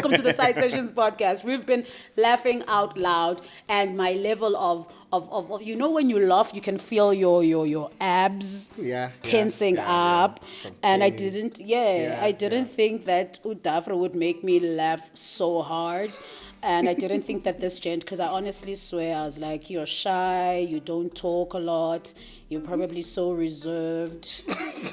welcome to the Side Sessions podcast. We've been laughing out loud, and my level of you know, when you laugh, you can feel your abs tensing up. And I didn't think that Dafro would make me laugh so hard. And I didn't think that this gent, because I honestly swear, I was like, you're shy, you don't talk a lot, you're probably so reserved.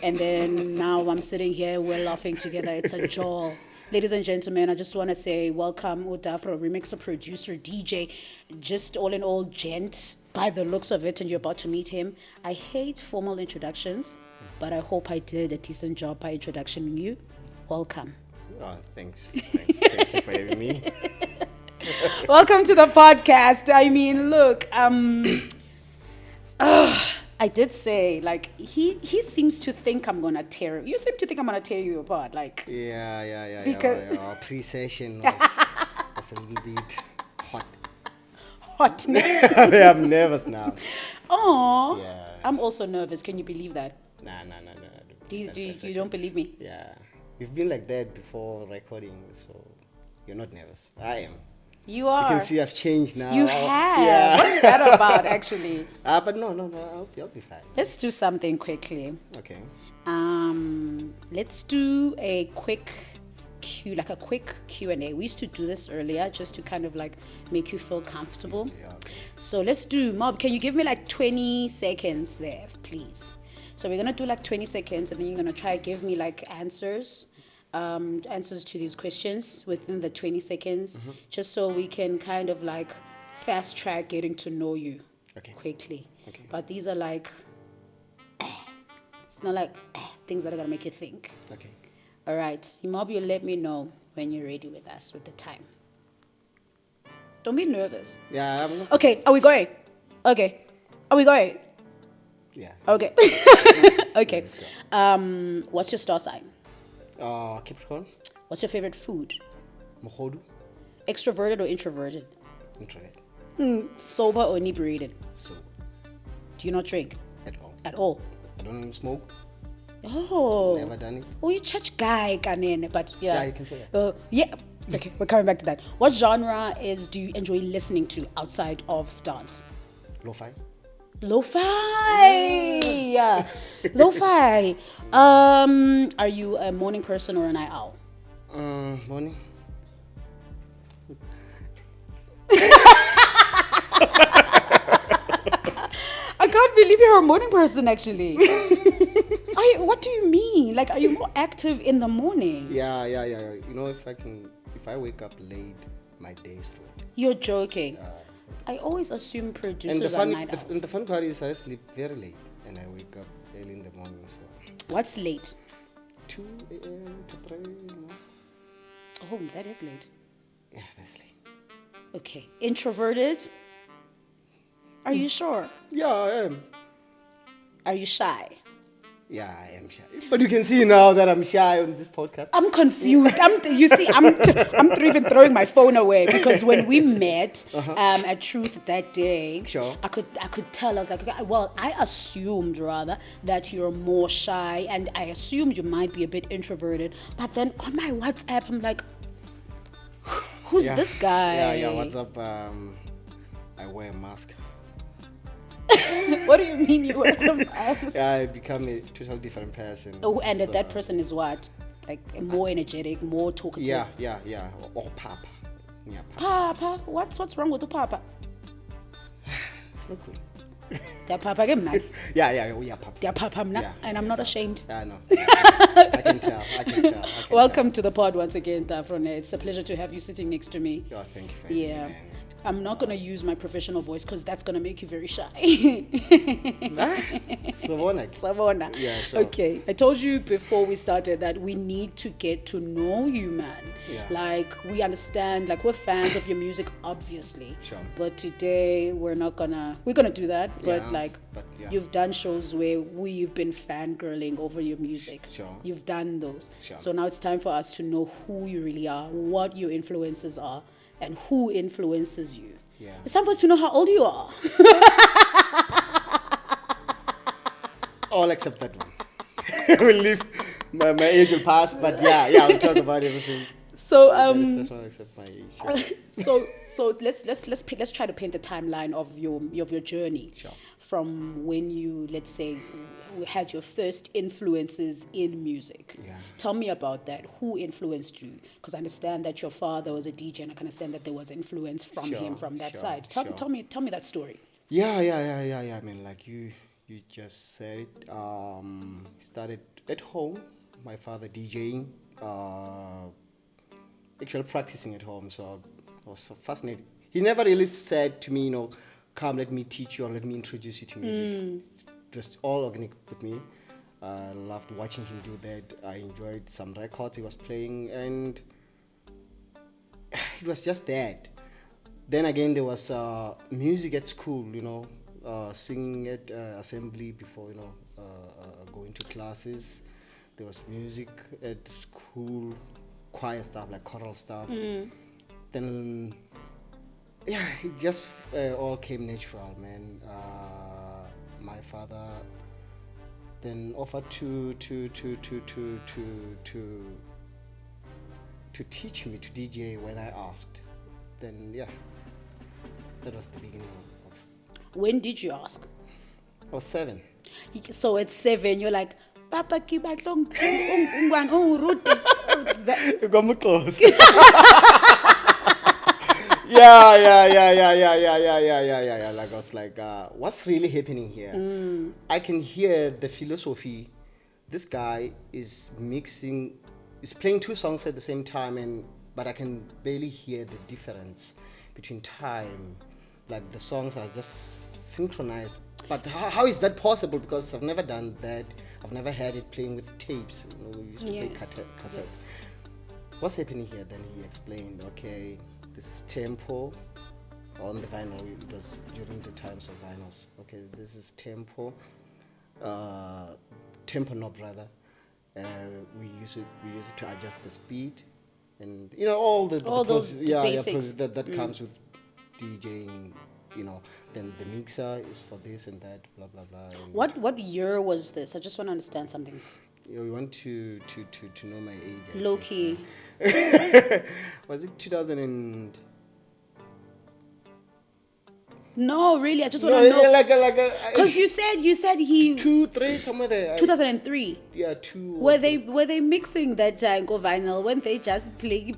And then now I'm sitting here, we're laughing together. It's a joy. Ladies and gentlemen, I just want to say welcome, Dafro, remixer, producer, DJ, just all in all, gent, by the looks of it, and you're about to meet him. I hate formal introductions, but I hope I did a decent job by introducing you. Welcome. Oh, thanks. Thank you for having me. Welcome to the podcast. I mean, look, I did say, like, he seems to think I'm gonna tear you. You seem to think I'm gonna tear you apart, like. Yeah. Because Our pre-session was a little bit hot. I'm nervous now. Oh. Yeah. I'm also nervous. Can you believe that? Nah. You don't believe me? Yeah. We've been like that before recording, so you're not nervous. I am. You are. You can see I've changed now. You have. Yeah. What's that about, actually? But no, I'll be fine. Let's do something quickly. Okay. Let's do a quick Q&A. We used to do this earlier just to kind of like make you feel comfortable. Yeah. So let's do, Mob, can you give me like 20 seconds there, please? So we're gonna do like 20 seconds, and then you're gonna try to give me like answers to these questions within the 20 seconds, just so we can kind of like fast track getting to know you quickly. Okay. But these are like, it's not like things that are gonna make you think. Okay. All right, Mob, you let me know when you're ready with us with the time. Don't be nervous. Yeah. Okay, are we going? Okay. Are we going? Yeah. Okay. Okay. What's your star sign? Capricorn. What's your favorite food? Mohodu. Extroverted or introverted? Introvert. Sober or inebriated? So. Do you not drink? At all. At all? I don't even smoke. Oh. Never done it. Oh, you church guy, Kanene, but yeah. Yeah, you can say that. Yeah. Okay, we're coming back to that. What genre do you enjoy listening to outside of dance? Lo-fi. Lo-fi. Yeah. Lo-fi. Are you a morning person or a night owl? Morning. I can't believe you're a morning person, actually. What do you mean? Like, are you more active in the morning? Yeah. You know, if I wake up late, my day is full. You're joking. I always assume producers are night owls. And the fun part is I sleep very late and I wake up early in the morning. So What's late? 2 a.m. to 3 a.m. Oh, that is late. Yeah, that's late. Okay. Introverted? Are you sure? Yeah, I am. Are you shy? Yeah, I am shy. But you can see now that I'm shy on this podcast. I'm confused. I'm even throwing my phone away, because when we met at Truth that day, Sure. I could tell. I was like, okay, well, I assumed rather that you're more shy, and I assumed you might be a bit introverted. But then on my WhatsApp, I'm like, who's this guy? Yeah. What's up? I wear a mask. What do you mean you wear a mask? Yeah, I become a totally different person. Oh, and that person is what? Like more energetic, more talkative. Yeah. Or Papa. Yeah, Papa. What's wrong with the Papa? It's not cool. They're Papa game now. Yeah, Papa. They're Papa now, Yeah, and I'm not ashamed. I know. I can tell. Welcome to the pod once again, Dafro. It's a pleasure to have you sitting next to me. Oh, thank you for having me, man. I'm not going to use my professional voice because that's going to make you very shy. Savona. Yeah, sure. Okay. I told you before we started that we need to get to know you, man. Yeah. Like, we understand, like, we're fans of your music, obviously. Sure. But today, we're going to do that. But, you've done shows where we've been fangirling over your music. Sure. You've done those. Sure. So now it's time for us to know who you really are, what your influences are, and who influences you. Yeah. It's time for us to know how old you are. All except that one. We'll leave my age will pass, but yeah, we'll talk about everything. So Everybody's personal except my age. so let's try to paint the timeline of your journey. Sure. From when you, let's say, had your first influences in music. Yeah. Tell me about that. Who influenced you? Because I understand that your father was a DJ, and I can understand that there was influence from him from that side. Tell me that story. Yeah. I mean, like you just said it. Started at home. My father DJing, actually practicing at home. So I was so fascinated. He never really said to me, come, let me teach you or let me introduce you to music. Just all organic with me. I loved watching him do that. I enjoyed some records he was playing, and it was just that. Then again, there was music at school, singing at assembly before, going to classes. There was music at school, choir stuff, like choral stuff. Then, it just all came natural, man. My father then offered to teach me to DJ when I asked. Then that was the beginning of. When did you ask? I was 7. So at 7, you're like, Papa, keep at long. You got me close. Yeah. Like I was like, what's really happening here? I can hear the philosophy. This guy is playing 2 songs at the same time, but I can barely hear the difference between time. Like the songs are just synchronized. But how is that possible? Because I've never done that. I've never had it playing with tapes. We used to play cassettes. Yes. What's happening here? Then he explained, okay, this is tempo on the vinyl. It was during the times of vinyls. Okay, this is tempo. Tempo knob rather. We use it to adjust the speed, and all those basics that comes with DJing. Then the mixer is for this and that, blah blah blah. What year was this? I just want to understand something. You want to know my age? Low key. Was it 2000 No, really, I just want to know. Because you said he 2, 3 somewhere there. 2003. Yeah, 2. Were they mixing that Django vinyl? When they just play?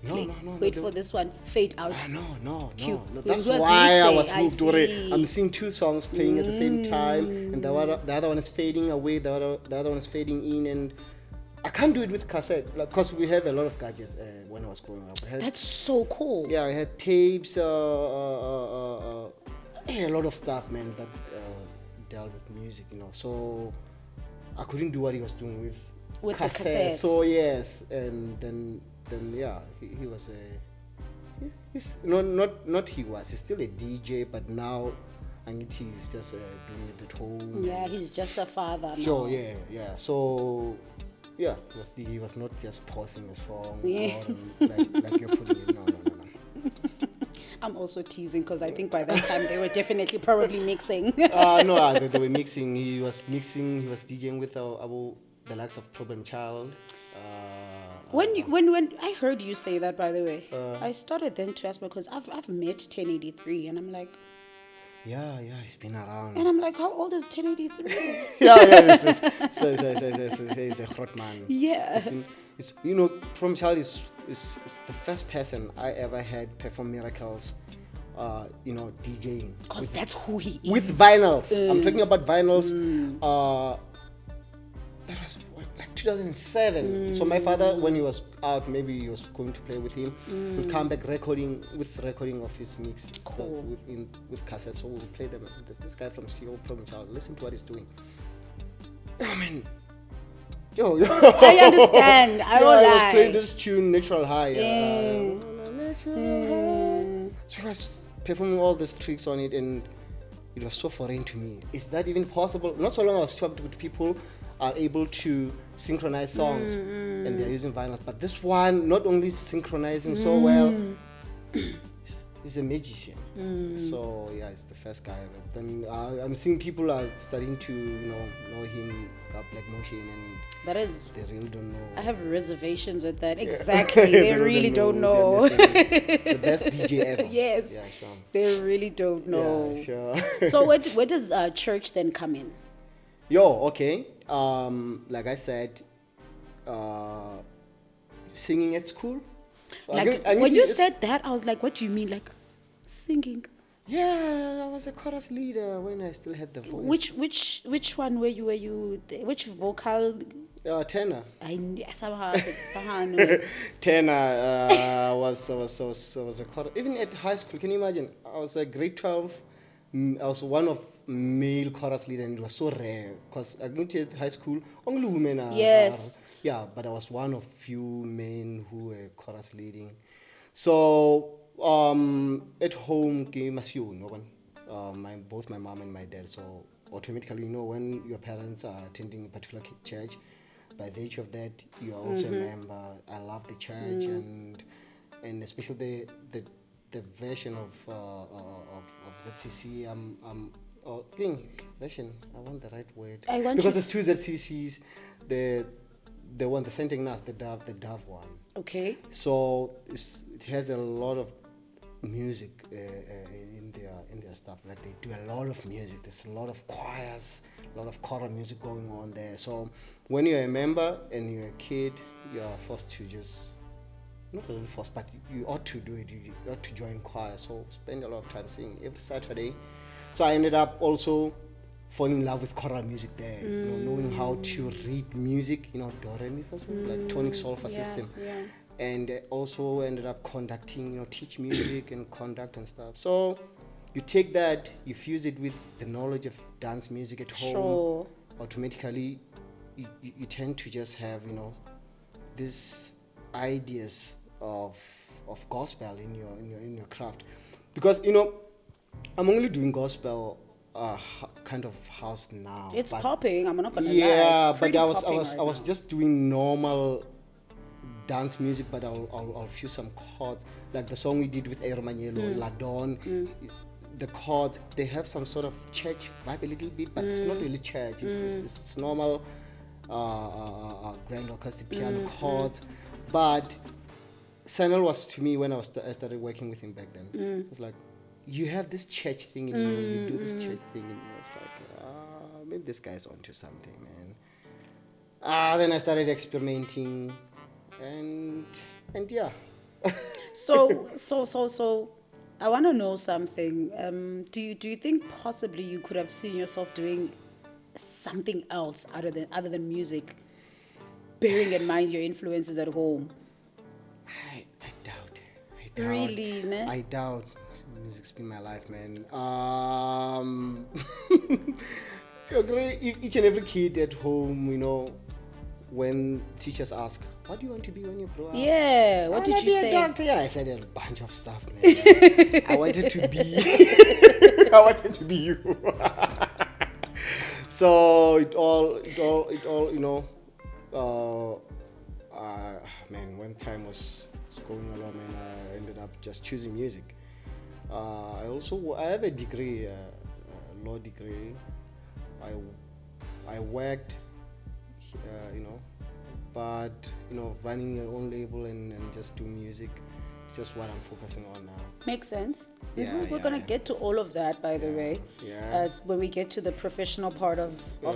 No. Wait for this one. Fade out. No. Cue. That's why I was moved already. I'm seeing 2 songs playing at the same time, and the other one is fading away. The other one is fading in, and I can't do it with cassette, because we have a lot of gadgets when I was growing up. That's so cool. Yeah, I had tapes, a lot of stuff, man, that dealt with music, So I couldn't do what he was doing with cassette. So yes, and then he was he's still a DJ, but now he's just doing it at home. Yeah, he's just a father now. Sure, yeah. So he was not just pausing a song like you're putting it. No. I'm also teasing because I think by that time they were definitely probably mixing. No, they were mixing. He was DJing with the likes of Problem Child. When I heard you say that, by the way, I started then to ask because I've met 1083 and I'm like, yeah, he's been around. And I'm like, how old is 1083? He's a hot man. Yeah. From Child is the first person I ever had perform miracles, DJing. Because that's who he is. With vinyls. I'm talking about vinyls. That was like 2007. So my father, when he was out, maybe he was going to play with him, would come back recording of his mix. Cool. With cassettes. So we'll play them. This guy from Steel Problem Child, listen to what he's doing. Oh man. Yo. I understand. I will lie. I was playing this tune, Natural High. So I was performing all these tricks on it, and it was so foreign to me. Is that even possible? Not so long I was shocked with people are able to synchronize songs and they're using vinyls, but this one not only synchronizing so well, he's a magician. So yeah, it's the first guy. But then I'm seeing people are starting to know him, Black Motion, and that is, they really don't know. I have reservations with that. Exactly, they really don't know. It's the best DJ ever. Yes, yeah, sure. They really don't know. Yeah, sure. So where does church then come in? Okay. Like I said, singing at school. Like when you said that, I was like, what do you mean, like singing? Yeah, I was a chorus leader when I still had the voice. Which one were you? Which vocal? Tenor. Somehow. Tenor was a chorus. Even at high school, can you imagine? I was a grade 12. I was one of male chorus leader, and it was so rare because I went to high school. Only women are. Yes. Yeah, but I was one of few men who were chorus leading. So at home, both my mom and my dad. So automatically, when your parents are attending a particular church, by virtue of that, you are also a member. I love the church, and especially the version of ZCC. Version. I want the right word. Because there's two ZCCs. The one, the Saint Ignace, the Dove one. Okay. So it has a lot of music in their stuff. Like they do a lot of music. There's a lot of choirs, a lot of choral music going on there. So when you're a member and you're a kid, you are forced to just, not really forced, but you ought to do it. You ought to join choir. So spend a lot of time singing every Saturday. So I ended up also falling in love with choral music there, knowing how to read music, do re mi fa sol, like tonic solfa system. Yeah. And also ended up conducting, teach music and conduct and stuff. So you take that, you fuse it with the knowledge of dance music at home. Sure. Automatically, you tend to just have, these ideas of gospel in your craft, because I'm only doing gospel. Kind of house now. It's popping. I'm not gonna lie. Yeah, but I was just doing normal dance music, but I'll fuse some chords, like the song we did with Aero Manielo, La Don. The chords, they have some sort of church vibe a little bit, but it's not really church. It's normal grand acoustic piano chords. But Sanel was to me when I started working with him back then. It's like, you have this church thing in you, you do this church thing in you. It's like, maybe this guy's onto something, man. Then I started experimenting, and yeah. So I want to know something. Do you think possibly you could have seen yourself doing something else other than music, bearing in mind your influences at home? I doubt. Really, ne? I doubt. Music's been my life, man. Each and every kid at home, when teachers ask, what do you want to be when you grow up? Yeah, what did you say? A doctor. Yeah, I said a bunch of stuff, man. I wanted to be you. So it all, man, when time was going along, man, I ended up just choosing music. I have a degree, a law degree. I worked, but running your own label and just doing music, it's just what I'm focusing on now. Makes sense. We're gonna get to all of that, by the way. Yeah. When we get to the professional part of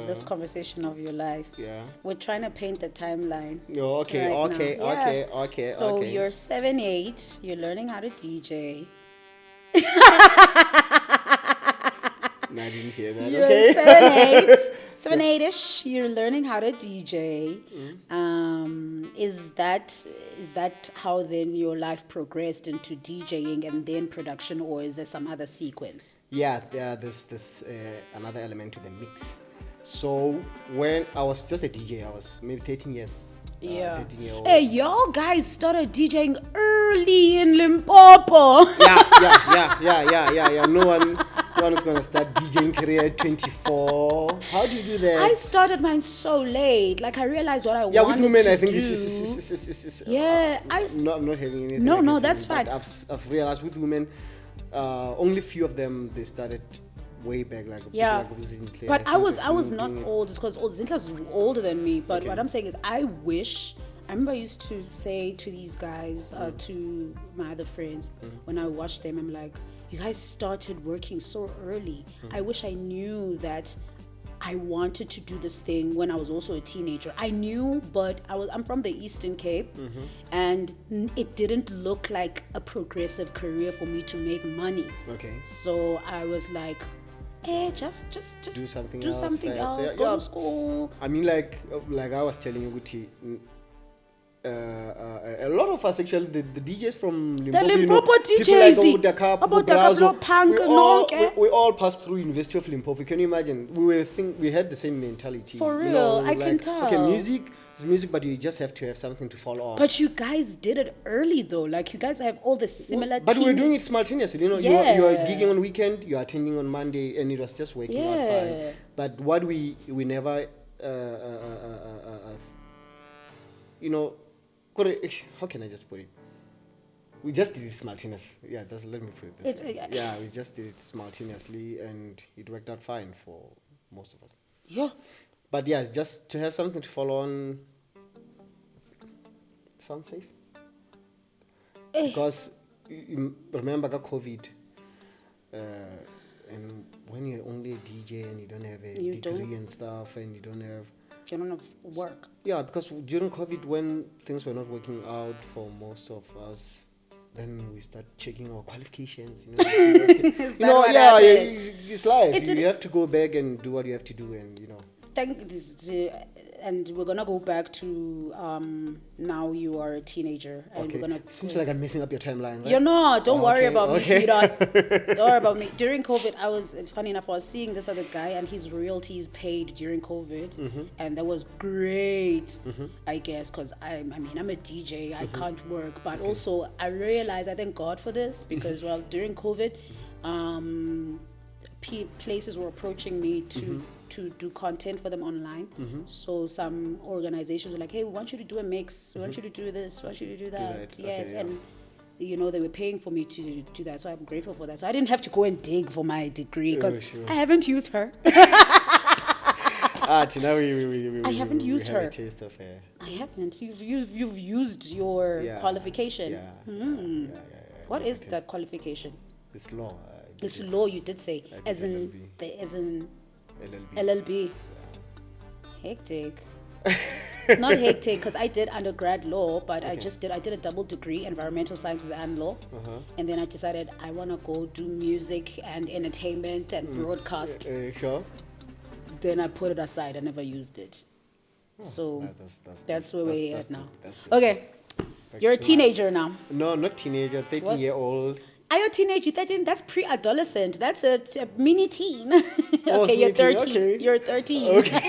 this conversation of your life. Yeah. We're trying to paint the timeline. Okay. So you're 7'8", you're learning how to DJ. I didn't hear that. You're Okay. 7'8", you're learning how to DJ. Is that how then your life progressed into DJing and then production, or is there some other sequence? Yeah, there's another element to the mix. So when I was just a DJ, I was maybe 13 years. Yeah. Hey, y'all guys started DJing early in Limpopo. Yeah. No one is gonna start DJing career at 24. How do you do that? I started mine so late. Like I realized what I wanted to do. Yeah, with women, I think this is yeah, I'm not having anything. No, that's fine. I've realized with women, only few of them, they started way back, like Zintle, but I was not old because Zinkla's older than me. But what I'm saying is, I remember I used to say to these guys, to my other friends, when I watched them, I'm like, you guys started working so early. I wish I knew that I wanted to do this thing when I was also a teenager. I knew, but I'm from the Eastern Cape, and it didn't look like a progressive career for me to make money. Okay. So I was like, just do something do else. Something else. Go to school. I mean, like I was telling you, Guti, a lot of us actually, the DJs from Limpopo, the Limpopo DJs, like Capo, we all passed through University of Limpopo. Can you imagine? We had the same mentality. For real, I can tell. Okay, music is music, but you just have to have something to follow on. But you guys did it early though. Like you guys have all the similar. But we're doing it simultaneously. You are gigging on weekend, you are attending on Monday, and it was just working out fine. But what we never, how can I just put it? We just did it simultaneously. Yeah, let me put it this way. Yeah, we just did it simultaneously, and it worked out fine for most of us. Yeah. But yeah, just to have something to follow on sounds safe. Because remember COVID, and when you're only a DJ and you don't have a degree and stuff, and you don't have work. Yeah, because during COVID, when things were not working out for most of us, then we start checking our qualifications. It's life. You have to go back and do what you have to do, and and we're gonna go back to now you are a teenager, and we're gonna. Seems like I'm messing up your timeline. Right? You're not. Don't worry about me, sweetheart. Don't worry about me. During COVID, funny enough, I was seeing this other guy, and his royalties paid during COVID, and that was great. I guess because I'm a DJ. I can't work, but also I realized I thank God for this because during COVID, places were approaching me to do content for them online. So some organizations were like, hey, we want you to do a mix, we want you to do this, we want you to do that. Yes. And they were paying for me to do that, so I'm grateful for that. So I didn't have to go and dig for my degree because I haven't used her. I haven't used her. A taste of her. I haven't. You've used your qualification. What is that qualification? It's law. It's law, you did say, as in LLB. Hectic. Not hectic, because I did undergrad law, but I did a double degree, environmental sciences and law, and then I decided I want to go do music and entertainment and broadcast. Sure. Then I put it aside. I never used it. So that's where we're at now. Okay, you're a teenager now. No, not teenager. 13-year-old. Are you a teenager? 13? That's pre-adolescent. That's a mini teen. Okay, you're 13. Okay. You're 13. Okay.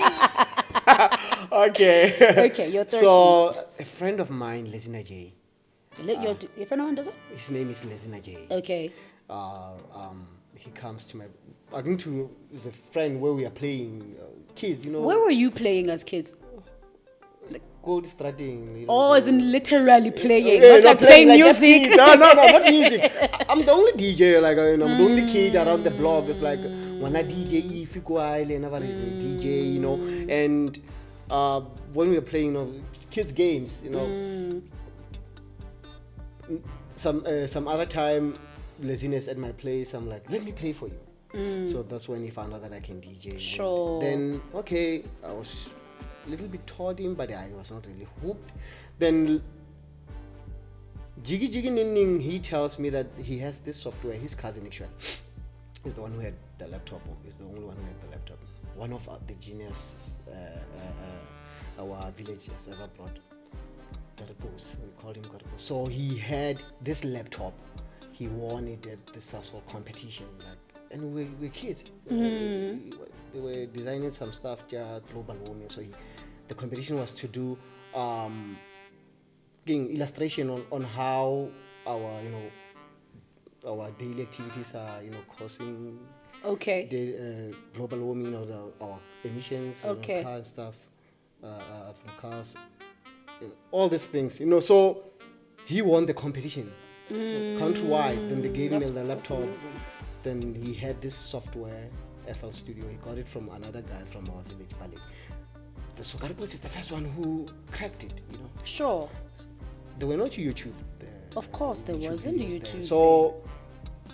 Okay. Okay, you're 13. So, a friend of mine, Lesina J. Your friend one does it? His name is Lesina J. Okay. He comes to I think to the friend where we are playing kids, Where were you playing as kids? Gold starting. As in literally playing, not like playing music. No, not music. I'm the only DJ, I'm the only kid around the block. It's like when I DJ, if you go never is a DJ, And when we were playing, kids games, some other time, laziness at my place. I'm like, let me play for you. So that's when he found out that I can DJ. Sure. Then I was a little bit taught him, but I was not really hooked. Then Jiggy Ninning, he tells me that he has this software. His cousin actually is the one who had the laptop. He's the only one who had the laptop. One of the geniuses our village has ever brought. Garipos, we called him Garipos. So he had this laptop. He won it at the S04 competition. And we're kids. They were designing some stuff, global warming. So the competition was to do illustration on how our daily activities are causing global warming, our emissions from cars and stuff, from cars, all these things. So he won the competition. countrywide. Then they gave him the laptop. amazing. Then he had this software, FL Studio. He got it from another guy from our village, Bali. The Sokaripos is the first one who cracked it, you know. Sure. There were not YouTube. Of course, there wasn't videos YouTube. there. So,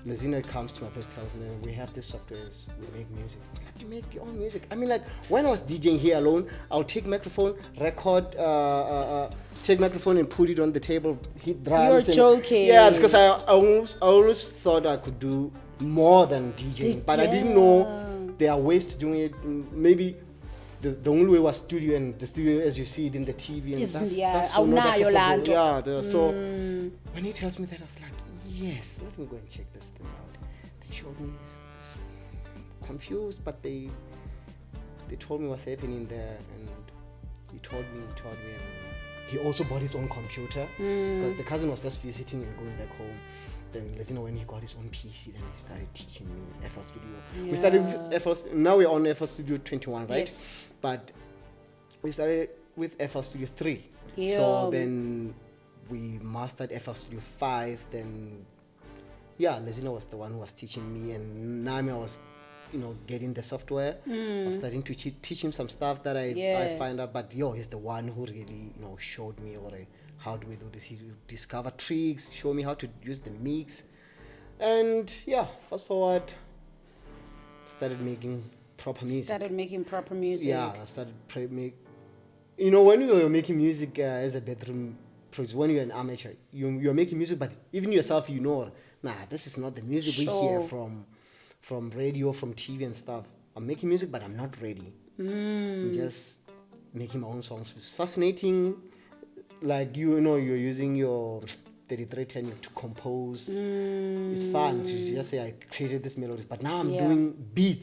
Lezina comes to my place, tells me, we have this software, we make music. It's like, you make your own music. I mean, like, when I was DJing here alone, I'll take microphone, record, take microphone and put it on the table, hit drums. You're joking. Yeah, because I always thought I could do more than DJing, but I didn't know there are ways to doing it. Maybe the only way was studio, and the studio as you see it in the TV, and that's so not accessible. Yeah, so when he tells me that, I was like, yes, let me go and check this thing out. They showed me this, confused, but they told me what's happening there, and he told me, and he also bought his own computer because the cousin was just visiting and going back home. Then when he got his own PC, then he started teaching me FL Studio. Yeah. We started with FL. Now we're on FL Studio 21, right? Yes. But we started with FL Studio 3. Yeah. So then we mastered FL Studio 5. Then Lezina was the one who was teaching me, and Nami was, getting the software. I was starting to teach him some stuff that I find out. But he's the one who really showed me how do we do this. He discovered tricks, show me how to use the mix, and fast forward, started making proper music. Yeah, I started when you were making music as a bedroom producer, when you're an amateur, you're making music, but even yourself, this is not the music we hear from radio, from TV and stuff. I'm making music, but I'm not ready. I'm just making my own songs. It's fascinating. Like, you're using your 3310 to compose. It's fun to just say I created this melodies, but now I'm doing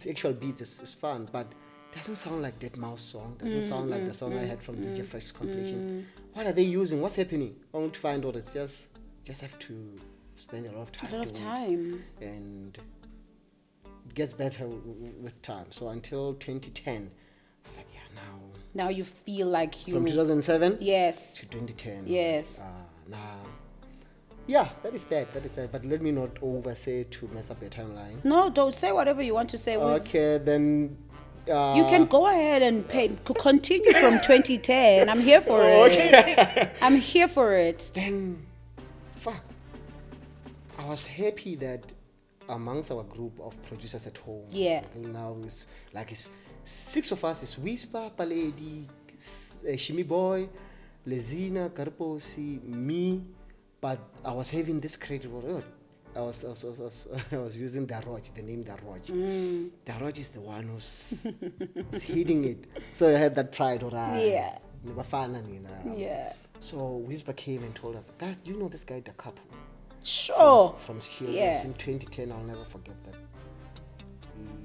actual beats. It's fun, but doesn't sound like that Mouse song. Doesn't sound like the song I had from DJ Fresh's compilation. What are they using? What's happening? I want to find out. It's just have to spend a lot of time. And it gets better with time. So until 2010, it's like now you feel like you from 2007 yes to 2010 yes that is that, but let me not oversay to mess up your timeline. No, don't say whatever you want to say. Okay, then you can go ahead and continue from 2010. I'm here for it. Okay. I'm here for it. Then I was happy that amongst our group of producers at home, now it's 6 of us. Is Whisper, Paledi, Shimi Boy, Lezina, Karposi, me. But I was having this creative word. I was using the name Daroj. Daroj is the one who's hitting it. So I had that pride. So Whisper came and told us, guys, do you know this guy, the Capo? Sure. From Shields in 2010. I'll never forget that.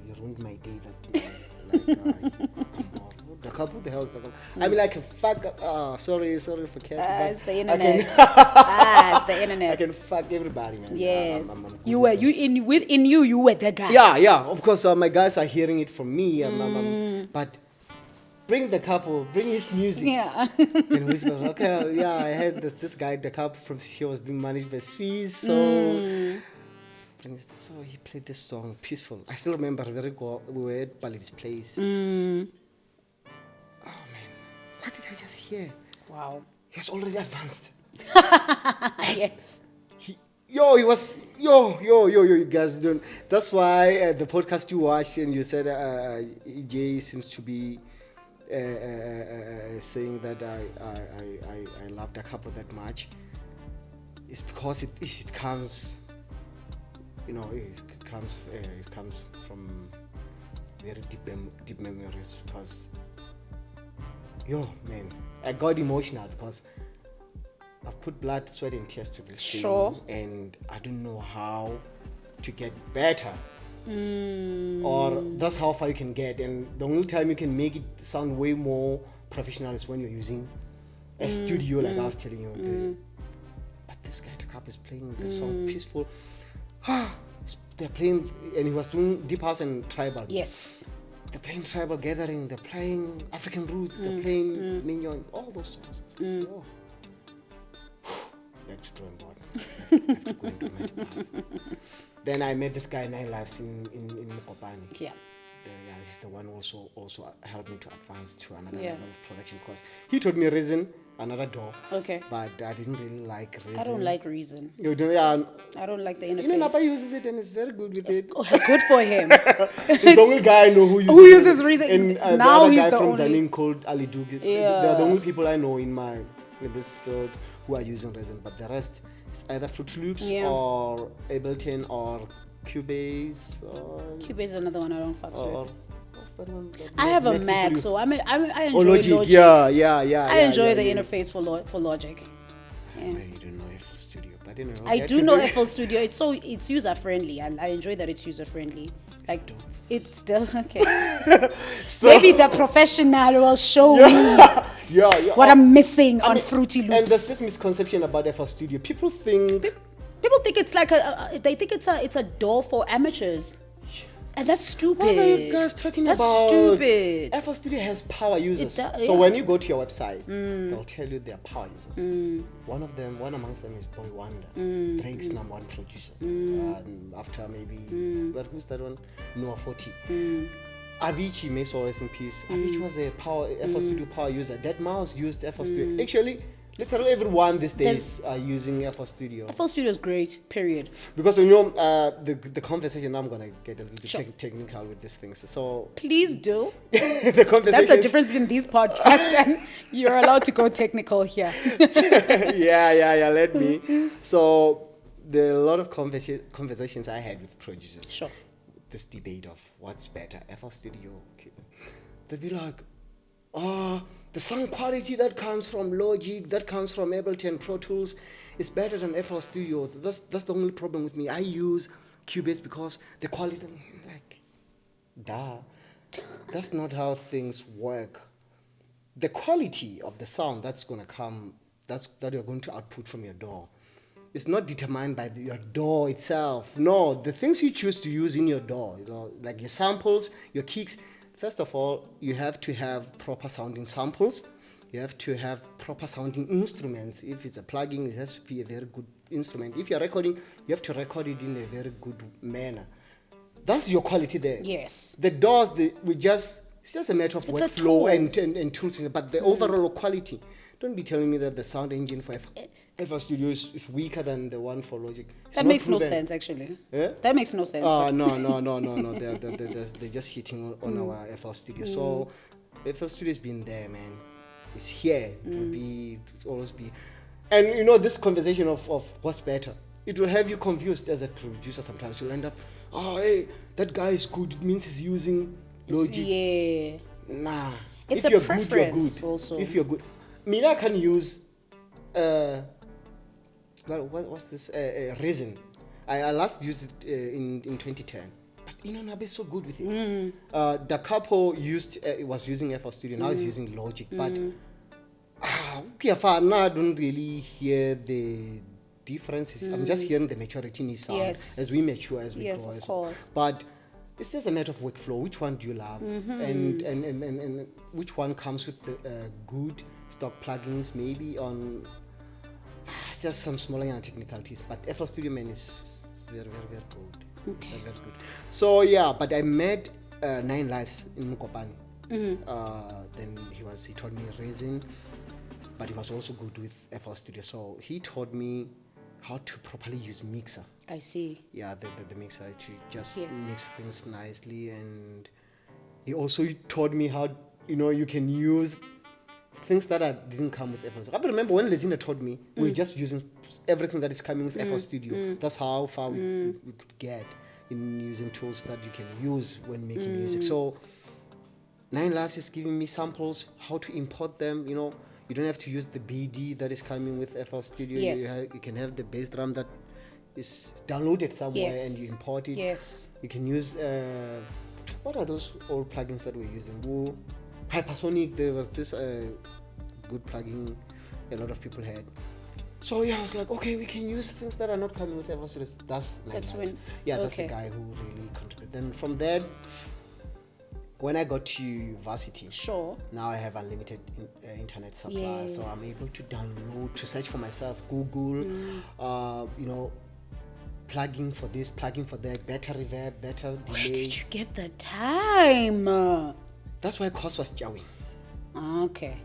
He ruined my day that day. The Capo, the hell is the Capo? I mean, like, fuck. Sorry for cursing. It's the internet. It's the internet. I can fuck everybody, man. Yes. I'm you were you were the guy. Yeah. Of course, my guys are hearing it from me. But bring the Capo, bring his music. Yeah. And Whisper, okay, I had this guy, the Capo from he was being managed by Swiss, so. So he played this song, Peaceful. I still remember very well. We were at Bali's place. Oh man, what did I just hear? Wow. He was already advanced. Yes. He was, you guys don't. That's why the podcast you watched and you said EJ seems to be saying that I love the couple that much. It's because it comes. It comes from very deep memories, because man, I got emotional because I've put blood, sweat and tears to this thing, and I don't know how to get better, or that's how far you can get, and the only time you can make it sound way more professional is when you're using a studio, like I was telling you. But this guy, the Capo, is playing the song Peaceful. They're playing, and he was doing deep house and tribal. Yes. They're playing tribal gathering. They're playing African roots. They're playing Mignon. All those songs. That to drawing board. I have to go and do my stuff. Then I met this guy, Nine Lives, in Mokopane. Yeah. Yeah, he's the one also helped me to advance to another level of production, because he taught me reason, another door. Okay. But I didn't really like reason. I don't like reason. You do, yeah. I don't like the interface. You know, Napa uses it and is very good with it. Oh, good for him. He's the only guy I know who uses reason. And now the he's other guy the from only. Zanin called Ali Dug. Yeah. They're the only people I know in this field who are using resin. But the rest is either Fruit Loops or Ableton or Cubase. Cubase is another one I don't fuck with. What's that one? I have a Mac, so I enjoy Logic. Logic. Yeah. I enjoy the interface for Logic. Yeah. You don't know FL Studio, but anyway. I do know FL Studio. It's user friendly. I enjoy that it's user friendly. Like it's still okay. So, maybe the professional will show me what I'm missing on Fruity Loops. And there's this misconception about FL Studio. People think it's like they think it's a door for amateurs. And that's stupid. What are you guys talking about? That's stupid. FL Studio has power users. So when you go to your website, they'll tell you they're power users. One amongst them is Boy Wonder, Drake's number one producer. After maybe, but who's that one? Noah 40. Avicii, may so rest in peace. Avicii was a FL Studio power user. Dead Mouse used FL Studio. Actually, literally everyone these days are using FL Studio. FL Studio is great, period. Because the conversation, I'm going to get a little bit technical with these things. So please do. The conversation. That's the difference between these podcasts and you're allowed to go technical here. yeah, let me. So there are a lot of conversations I had with producers. Sure. This debate of what's better, FL Studio. They'd be like, the sound quality that comes from Logic, that comes from Ableton Pro Tools, is better than FL Studio. That's the only problem with me. I use Cubase because the quality, like, that's not how things work. The quality of the sound that's going to come, that you're going to output from your DAW, is not determined by your DAW itself. No, the things you choose to use in your DAW, like your samples, your kicks. First of all, you have to have proper sounding samples. You have to have proper sounding instruments. If it's a plugin, it has to be a very good instrument. If you're recording, you have to record it in a very good manner. That's your quality there. Yes. The DAW, it's just a matter of workflow and tools, but the overall quality. Don't be telling me that the sound engine for FL Studio is weaker than the one for Logic. That makes no sense, actually. Yeah? That makes no sense. No. They're just hitting on our FL Studio. So FL Studio has been there, man. It's here. It will always be. And this conversation of what's better, it will have you confused as a producer sometimes. You'll end up, hey, that guy is good. It means he's using Logic. Yeah. Nah. It's if a you're preference good, you're good. also. If you're good. I can use what's this resin. I last used it in 2010, but Nabe is so good with it. The Capo was using FL Studio, now he's using Logic, but I don't really hear the differences. I'm just hearing the maturity in his sound as we mature, as we grow. Of course. But it's just a matter of workflow. Which one do you love, and which one comes with the good stock plugins, maybe on just some smaller technicalities. But FL Studio, man, is very, very, very good. Okay. Very, very good. So yeah, but I met Nine Lives in Mukopane. Then he taught me resin, but he was also good with FL Studio. So he taught me how to properly use mixer. I see. Yeah, the mixer to just mix things nicely, and he also taught me how you can use things that didn't come with FL Studio. I remember when Lesina taught me, we were just using everything that is coming with FL Studio. That's how far we could get in using tools that you can use when making music. So Nine Lives is giving me samples, how to import them. You don't have to use the BD that is coming with FL Studio. Yes. You can have the bass drum that is downloaded somewhere and you import it. Yes. You can use what are those old plugins that we're using? Hypersonic. There was this good plugin a lot of people had. So I was like, okay, we can use things that are not coming with FL Studio. That's the guy who really contributed. Then from there, when I got to varsity, Sure. now I have unlimited internet supply, Yeah. so I'm able to download, to search for myself, Google, plugging for this, plugging for that, better reverb, better delay. Where did you get the time? That's why cost was jawing. Okay.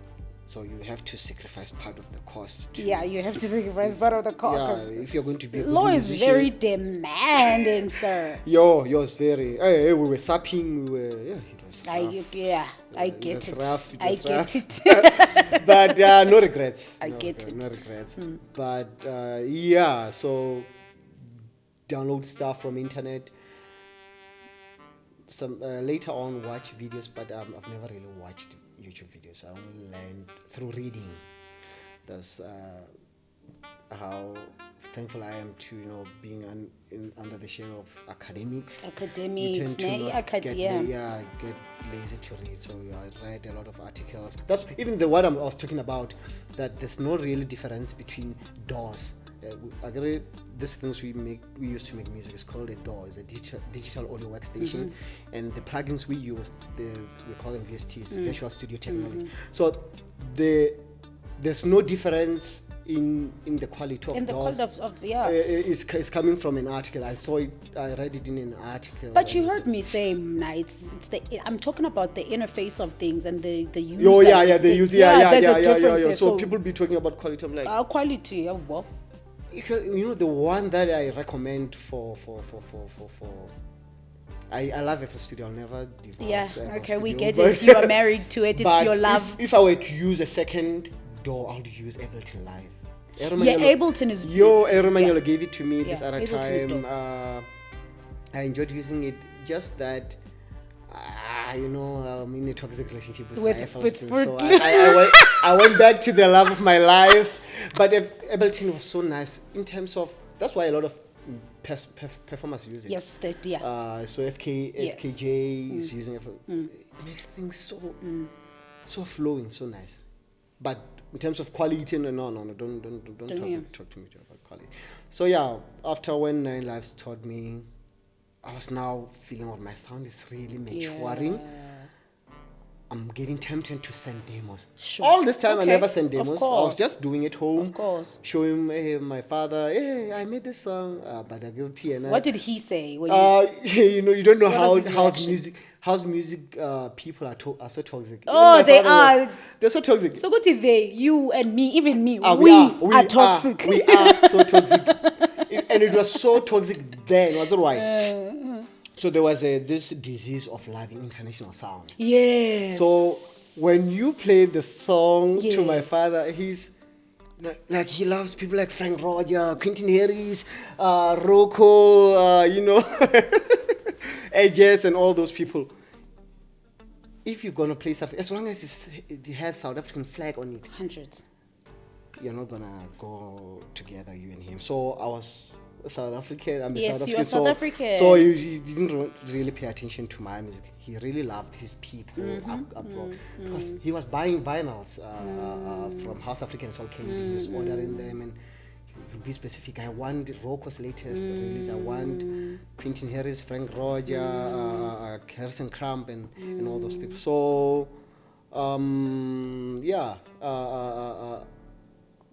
So you have to sacrifice part of the cost. Yeah, you have to sacrifice part of the cost. Yeah, if you're going to be a good Law is musician. very demanding, sir. Yours very. Hey, we were sapping. We were. Yeah, it was rough. I get was it. rough, it I was get rough. it. But no regrets. I get it. No regrets. But yeah, so download stuff from internet. Some later on watch videos, but I've never really watched YouTube videos. I only learned through reading. That's how thankful I am to being under the share of academics. You tend to not get lazy to read. So I read a lot of articles. That's even what I was talking about. That there's no real difference between DAWs. I agree. These things we used to make music is called a DAW. It's a digital audio workstation, and the plugins we use, we call them VSTs, Visual Studio Technology. So there's no difference in the quality of In the DAWs. quality of It's coming from an article. I saw it. I read it in an article. But you heard me say, I'm talking about the interface of things and the use. Oh yeah, the use. There's a difference there. So people be talking about quality. I'm like quality. Well. The one that I recommend for I love FL Studio. I'll never divorce. Yeah, okay, Studio, we get it. You are married to it. It's your love. If I were to use a second DAW, I'll use Ableton Live. Ableton is. Eromaniolo gave it to me this other Ableton time. I enjoyed using it. Just that, I'm in a toxic relationship with my FL Studio. So I went back to the love of my life. But Ableton was so nice in terms of. That's why a lot of performers use it. Yes, so FKJ is using it. It makes things so flowing, so nice. But in terms of quality, no, don't talk to me about quality. So yeah, after when Nine Lives taught me, I was now feeling my sound is really maturing. Yeah. I'm getting tempted to send demos. Sure. All this time I never sent demos. I course. was just doing it home. Of course. Showing my father, hey, I made this song, but I guilty. And what did he say? When you don't know house music people are so toxic. They are. They're so toxic. So what did they? You and me, even me, we are toxic. We are so toxic. And it was so toxic then. Was it right? So there was this disease of loving international sound. Yes. So when you play the song to my father, he's like he loves people like Frank Roger, Quentin Harris, Rocco, Edges and all those people. If you're gonna play something, as long as it has South African flag on it, hundreds, you're not gonna go together, you and him. So I was South African. I'm yes, South you are South African. So he didn't really pay attention to my music. He really loved his people abroad because he was buying vinyls from House Afrika and so he was ordering them, and he would be specific. I want Rocco's latest release. I want Quentin Harris, Frank Roger, Harrison Crump, and all those people. So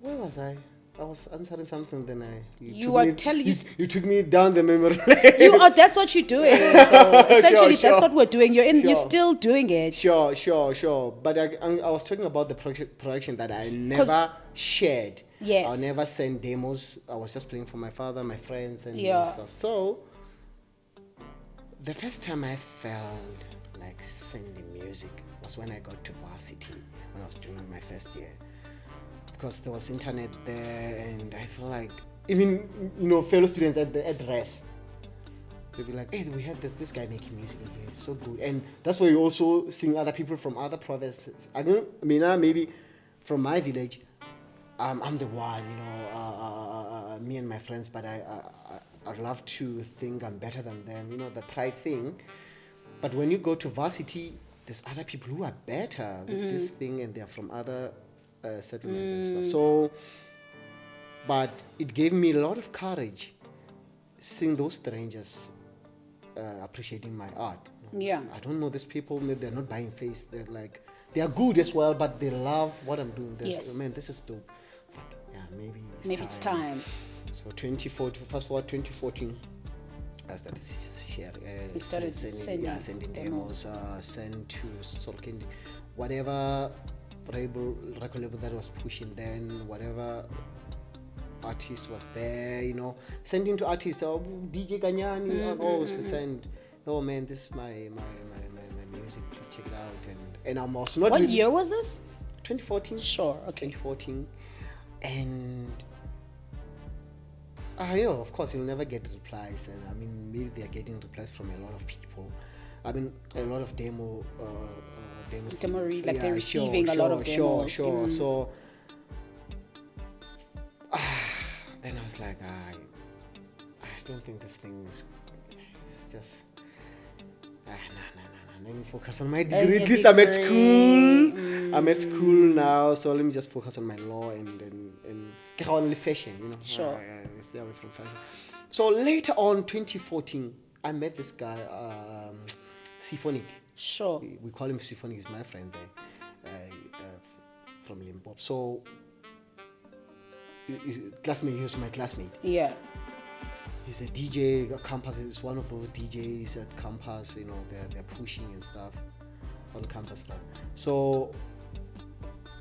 where was I? I was answering something, then you took me down the memory lane. That's what you're doing. Essentially, that's what we're doing. You're still doing it. Sure. But I was talking about the production that I never shared. Yes. I never sent demos. I was just playing for my father, my friends, and stuff. So the first time I felt like sending music was when I got to varsity, when I was doing my first year. Because there was internet there, and I felt like even fellow students at the address, they'd be like, "Hey, we have this guy making music in here. It's so good." And that's where you also seeing other people from other provinces. Maybe from my village, I'm the one, me and my friends. But I'd love to think I'm better than them. The pride thing. But when you go to varsity, there's other people who are better with this thing, and they're from other settlements and stuff. So, but it gave me a lot of courage seeing those strangers appreciating my art. Yeah. I don't know these people. Maybe they're not buying face. They're like, they are good as well, but they love what I'm doing. Yes. Man, this is dope. It's like, yeah, maybe it's time. So 2014, fast forward 2014, I started sending demos, send to Solkendi, whatever record label that was pushing then, whatever artist was there, you know, sending to artists, DJ Ganyani, and all those percent. Oh man, this is my music. Please check it out. And I'm also not. What year was this? 2014. Sure. Okay. 2014, and you know, of course, you'll never get replies, and I mean, maybe they are getting replies from a lot of people. I mean, a lot of demos. Like they're receiving a lot of demos. Sure. So then I was like, I don't think this thing is. It's just. Let me focus on my degree. At least I'm at school. I'm at school now, so let me just focus on my law and get on the fashion, you know. Sure. Stay away from fashion. So later on, 2014, I met this guy, Symphonic. Sure. We call him Symphonic. He's my friend there, from Limpopo. So, he was my classmate. Yeah. He's a DJ at campus. He's one of those DJs at campus. You know, they're pushing and stuff on campus, right? So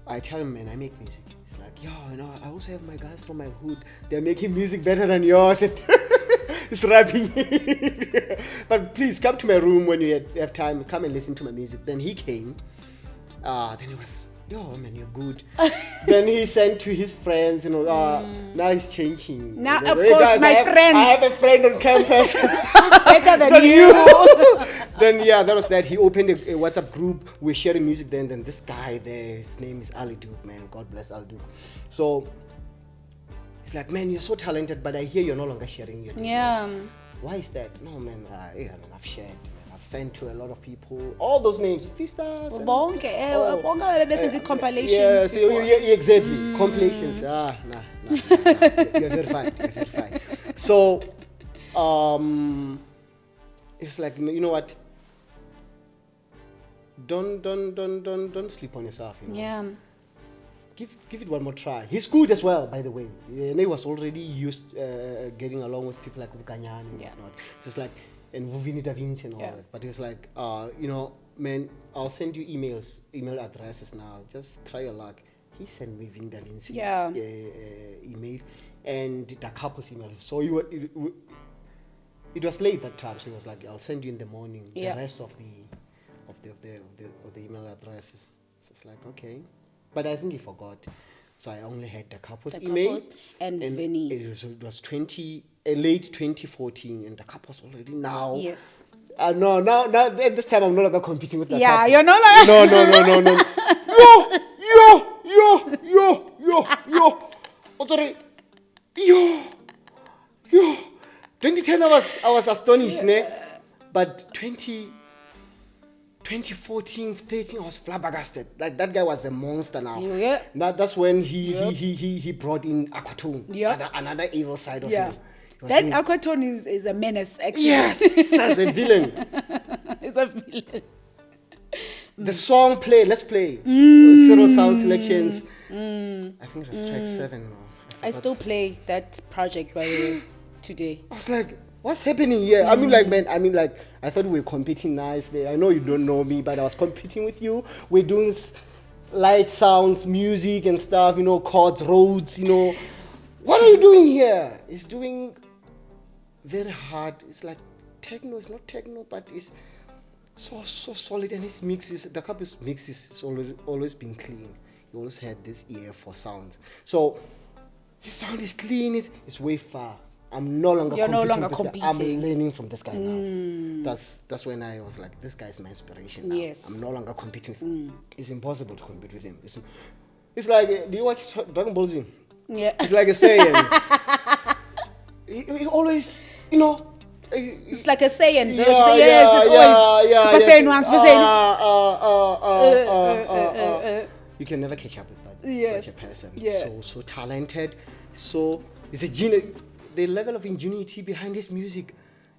I tell him, man, I make music. He's like, yo, you know, I also have my guys from my hood. They're making music better than yours. He's rapping. But please come to my room when you have time. Come and listen to my music. Then he came. Then he was, yo, man, you're good. Then he sent to his friends, you know, now he's changing. Now, you know, of course, guys, friend. I have a friend on campus. Better than you. Then, yeah, that was that. He opened a WhatsApp group. We're sharing music then. Then this guy there, his name is Ali Duke, man. God bless Ali Duke. So, he's like, man, you're so talented, but I hear you're no longer sharing your demos. Yeah. Why is that? No, man, I've shared. I've sent to a lot of people. All those names, Fistas. Compilation. Yeah, so exactly. Compilations. Nah. You're verified. So, it's like, you know what? Don't sleep on yourself. You know? Yeah. Give it one more try. He's good as well, by the way. And he was already used getting along with people like Ukanyani and whatnot. Just like, and Vinny Da Vinci and all that. But he was like, you know, man, I'll send you email addresses now. Just try your luck. He sent me Vinny Da Vinci email and the Capo's email. So it was late that time. So he was like, I'll send you in the morning the rest of the email addresses. So it's like, okay. But I think he forgot. So I only had the Capo's email. And Vinny's. It was late 2014, and the Capo's already now. Yes. No, at this time I'm no longer competing with the Capo. Yeah, you're no longer. No. Yo. Oh, sorry. Yo. 2010 I was astonished, ne? But 2014, 13, I was flabbergasted. Like, that guy was a monster now. Yeah. That's when he brought in Aquatone, another evil side of him. That Aquatone is a menace, actually. Yes, that's a villain. It's a villain. The song let's play. Cyril sound selections. I think it was track 7. I still play that project, by the way, today. I was like, what's happening here? I mean, I thought we were competing nicely. I know you don't know me, but I was competing with you. We're doing light sounds, music and stuff, you know, chords, roads, you know. What are you doing here? It's doing very hard. It's like techno. It's not techno, but it's so solid. And his mixes, the Capo's mixes, has always been clean. He always had this ear for sounds. So his sound is clean. It's way far. I'm no longer You're competing. No longer competing. I'm learning from this guy now. That's when I was like, this guy is my inspiration now. Yes. I'm no longer competing with him. It's impossible to compete with him. It's like, do you watch Dragon Ball Z? Yeah. It's like a saying. he always, you know. It's like a saying. So it's always Super Saiyan 1, Super Saiyan. You can never catch up with that. Yes. Such a person. Yeah. So talented. He's a genius. The level of ingenuity behind his music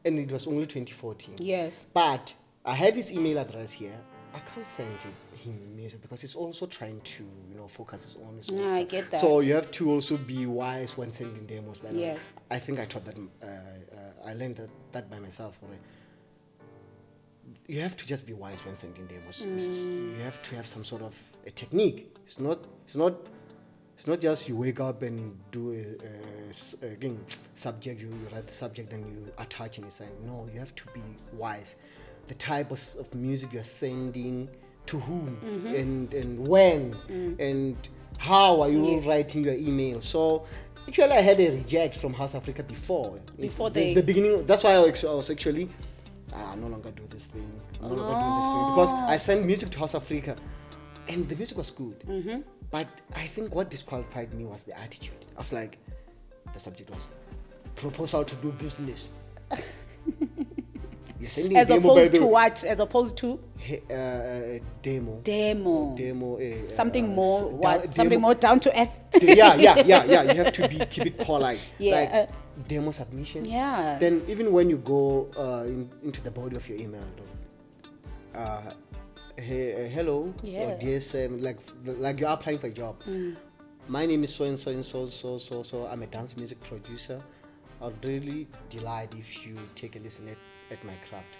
and it was only 2014. Yes. But I have his email address here. I can't send him music because he's also trying to, focus his own resources. No, I get that. So you have to also be wise when sending demos. But yes. I think I taught that. I learned that by myself already. You have to just be wise when sending demos. You have to have some sort of a technique. It's not just you wake up and do a subject. You write the subject, then you attach and you say. No, you have to be wise. The type of music you're sending to whom and when and how are you writing your email. So actually I had a reject from House Afrika before the beginning. That's why I was actually I no longer do this thing. Because I sent music to House Afrika and the music was good. But I think what disqualified me was the attitude. I was like, the subject was proposal to do business. As opposed to what? As opposed to? Demo. Something more what? Something more down to earth. Yeah. You have to keep it polite. Yeah. Like demo submission. Yeah. Then even when you go into the body of your email, hello, or dear Sam, like you're applying for a job. My name is so and so and so. I'm a dance music producer. I'd really delight if you take a listen at my craft.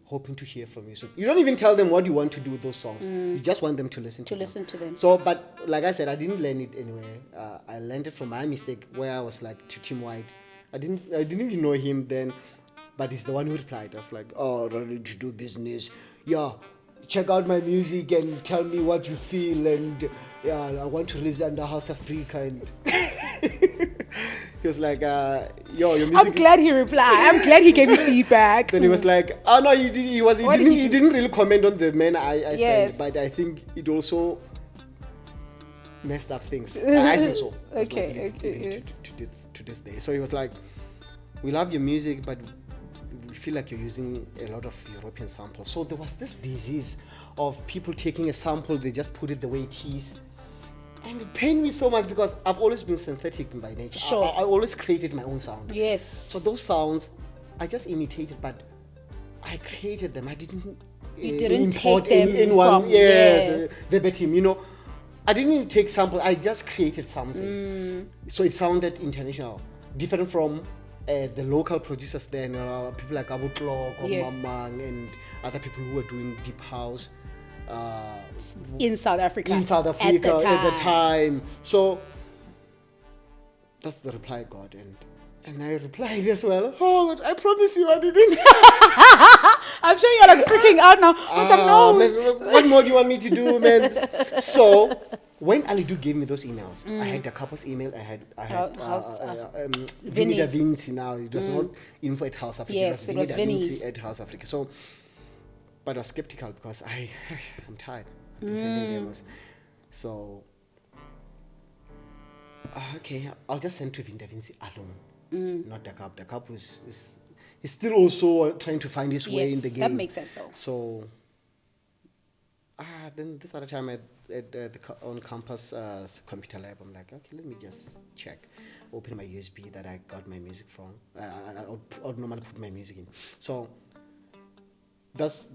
Hoping to hear from you. So you don't even tell them what you want to do with those songs. You just want them to listen to them. So, but like I said, I didn't learn it anywhere. I learned it from my mistake where I was like to Tim White. I didn't even know him then, but he's the one who replied. I was like, oh, ready to do business. Yeah, check out my music and tell me what you feel. And yeah, I want to release it under House Afrika. And he was like, your music. I'm glad he replied. I'm glad he gave me feedback. Then he was like, oh no, he didn't really comment on the man I said, but I think it also messed up things. I think so. Okay. To this day. So he was like, we love your music, but we feel like you're using a lot of European samples. So there was this disease of people taking a sample, they just put it the way it is. And it pained me so much because I've always been synthetic by nature. Sure. I always created my own sound. Yes. So those sounds, I just imitated, but I created them. I didn't. You didn't import take them anyone. from, Yes, verbatim. I didn't take sample. I just created something. So it sounded international, different from the local producers. Then people like Abu Klok or Mamang and other people who were doing deep house. In South Africa at the time. So that's the reply I got, and I replied as well. Oh, I promise you I didn't. I'm sure you're like freaking out now. No. Man, what more do you want me to do, man? So when Ali Du gave me those emails, I had the Capo's email. I had Vinny Da Vinci. Now it was not info at House Afrika. Yes, it was Vinny Da Vinci at House Afrika. So. But I was skeptical because I'm tired. I've been sending demos. So, okay, I'll just send to Vinny Da Vinci alone, not the Capo. The Capo is still also trying to find his way in the game. That makes sense though. So, then this other time at the on campus computer lab, I'm like, okay, let me just check. Open my USB that I got my music from. I would normally put my music in. So. That's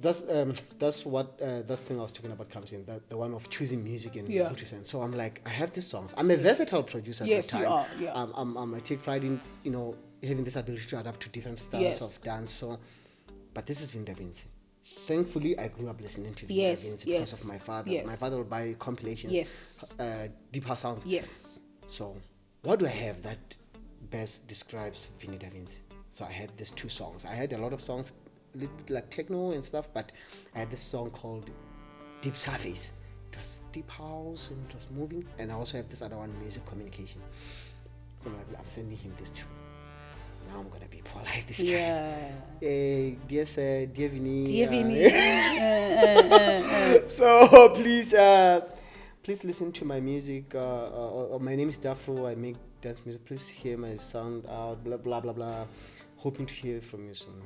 what that thing I was talking about comes in, the one of choosing music and who to send. So I'm like, I have these songs. I'm a versatile producer at that time. You are. I take pride in having this ability to adapt to different styles of dance. So, but this is Vinny Da Vinci. Thankfully, I grew up listening to Vinny Da Vinci because of my father. My father would buy compilations, deep house sounds. Yes. So, what do I have that best describes Vinny Da Vinci? So I had these two songs. I had a lot of songs. A little bit like techno and stuff, but I had this song called Deep Surface. It was deep house and it was moving, and I also have this other one, music communication. So I'm sending him this too. Now I'm gonna be polite this time. Dear sir, dear Vinny. So please listen to my music. My name is Dafro. I make dance music. Please hear my sound out. Blah blah blah blah. Hoping to hear from you soon.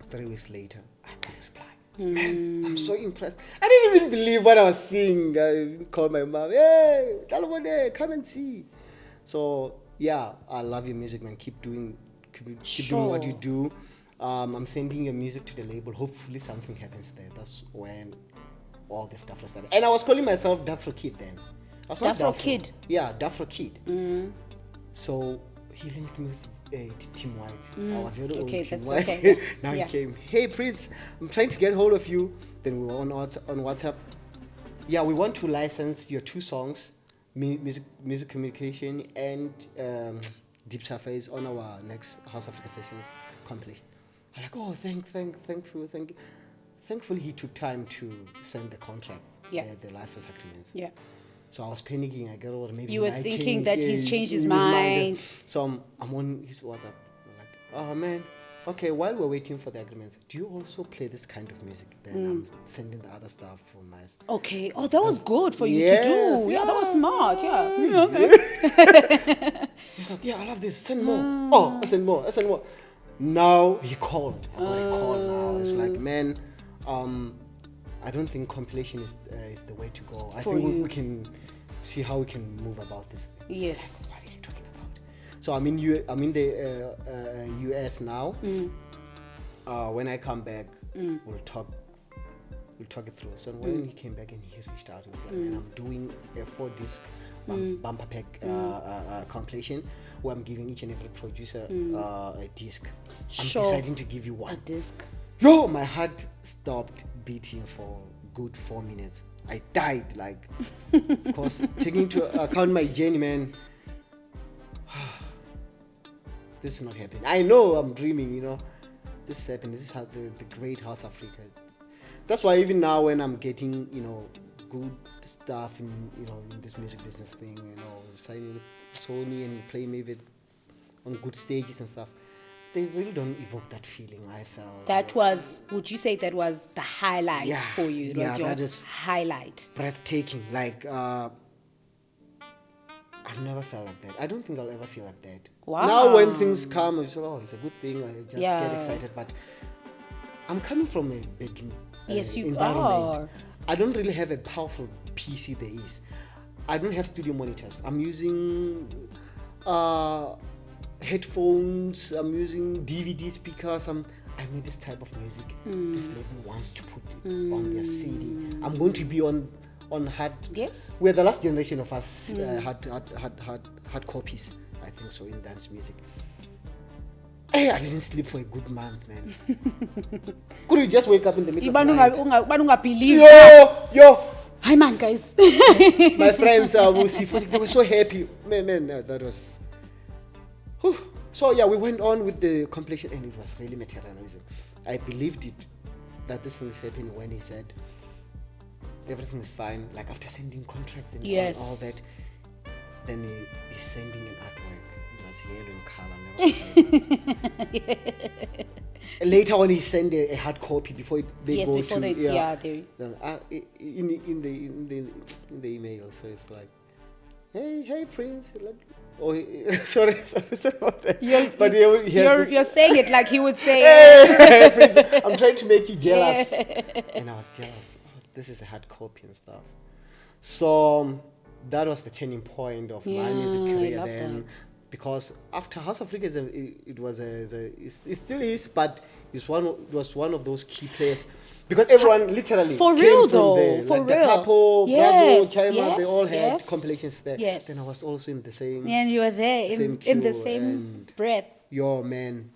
3 weeks later, I got a reply. Man, I'm so impressed. I didn't even believe what I was seeing. I called my mom. Hey, come and see. So yeah, I love your music, man. Keep doing what you do. I'm sending your music to the label. Hopefully something happens there. That's when all this Dafro started. And I was calling myself Dafro Kid then. I was not Dafro Kid? Yeah, Dafro Kid. So he linked me with Tim White. Our very own Tim White. Okay. Now he came, hey Prince, I'm trying to get hold of you. Then we were on WhatsApp. Yeah, we want to license your 2 songs, music communication and Deep Surface on our next House Afrika sessions compilation. I'm like, oh, thank you. Thankfully, he took time to send the contract, the license agreements. Yeah. So I was panicking. I got over maybe you were thinking that he's changed his mind. So I'm on his WhatsApp. I'm like, oh man, okay. While we're waiting for the agreements, do you also play this kind of music? Then I'm sending the other stuff from my. Okay. Oh, that was good for you to do. Yeah, that was smart. Yeah. Okay. He's like, yeah, I love this. Send more. Oh, I send more. Now he called. I got a call now. It's like, man, I don't think compilation is the way to go. I think we can see how we can move about this thing. Yes. Like, what is he talking about? So I'm in the US now. When I come back, we'll talk it through. So when he came back and he reached out, he was like, man, I'm doing a 4-disc bumper pack compilation where I'm giving each and every producer a disc. I'm deciding to give you one. A disc. Yo, my heart stopped beating for good 4 minutes. I died, like, because taking into account my journey, man, this is not happening. I know I'm dreaming, this is happening. This is how the great House Afrika. That's why even now when I'm getting, good stuff in this music business thing, signing with Sony and playing maybe on good stages and stuff, they really don't evoke that feeling I felt. That was, would you say that was the highlight for you? It was your highlight. Breathtaking. Like, I've never felt like that. I don't think I'll ever feel like that. Wow. Now when things come, I say, oh, it's a good thing. I just get excited. But I'm coming from a bedroom environment. I don't really have a powerful PC there is. I don't have studio monitors. I'm using headphones, I'm using DVD speakers. I made this type of music. This label wants to put on their CD. I'm going to be on hard. Yes. We're the last generation of us hard copies, I think so, in dance music. Hey, I didn't sleep for a good month, man. Could you just wake up in the middle of the night? Believe yo. Hi, man, guys. My friends, they were so happy. Man, that was. Whew. So yeah, we went on with the compilation and it was really materializing. I believed it, that this thing is happening when he said everything is fine. Like after sending contracts and all that, then he's sending an artwork. It was yellow in color. Later on, he sent a hard copy before they go to in the email. So it's like, hey Prince. Oh, sorry about that. You're saying it like he would say. Hey, Prince, I'm trying to make you jealous. And I was jealous. Oh, this is a hard copy and stuff. So that was the turning point of my music career then. Because after House Afrika, it still is, but it was one of those key players. Because everyone literally for came real from though, there. for like real. The Capo, Brazo, China, they all had compilations there. Yes. Then I was also in the same. And you were there in the same breath. Yo, man.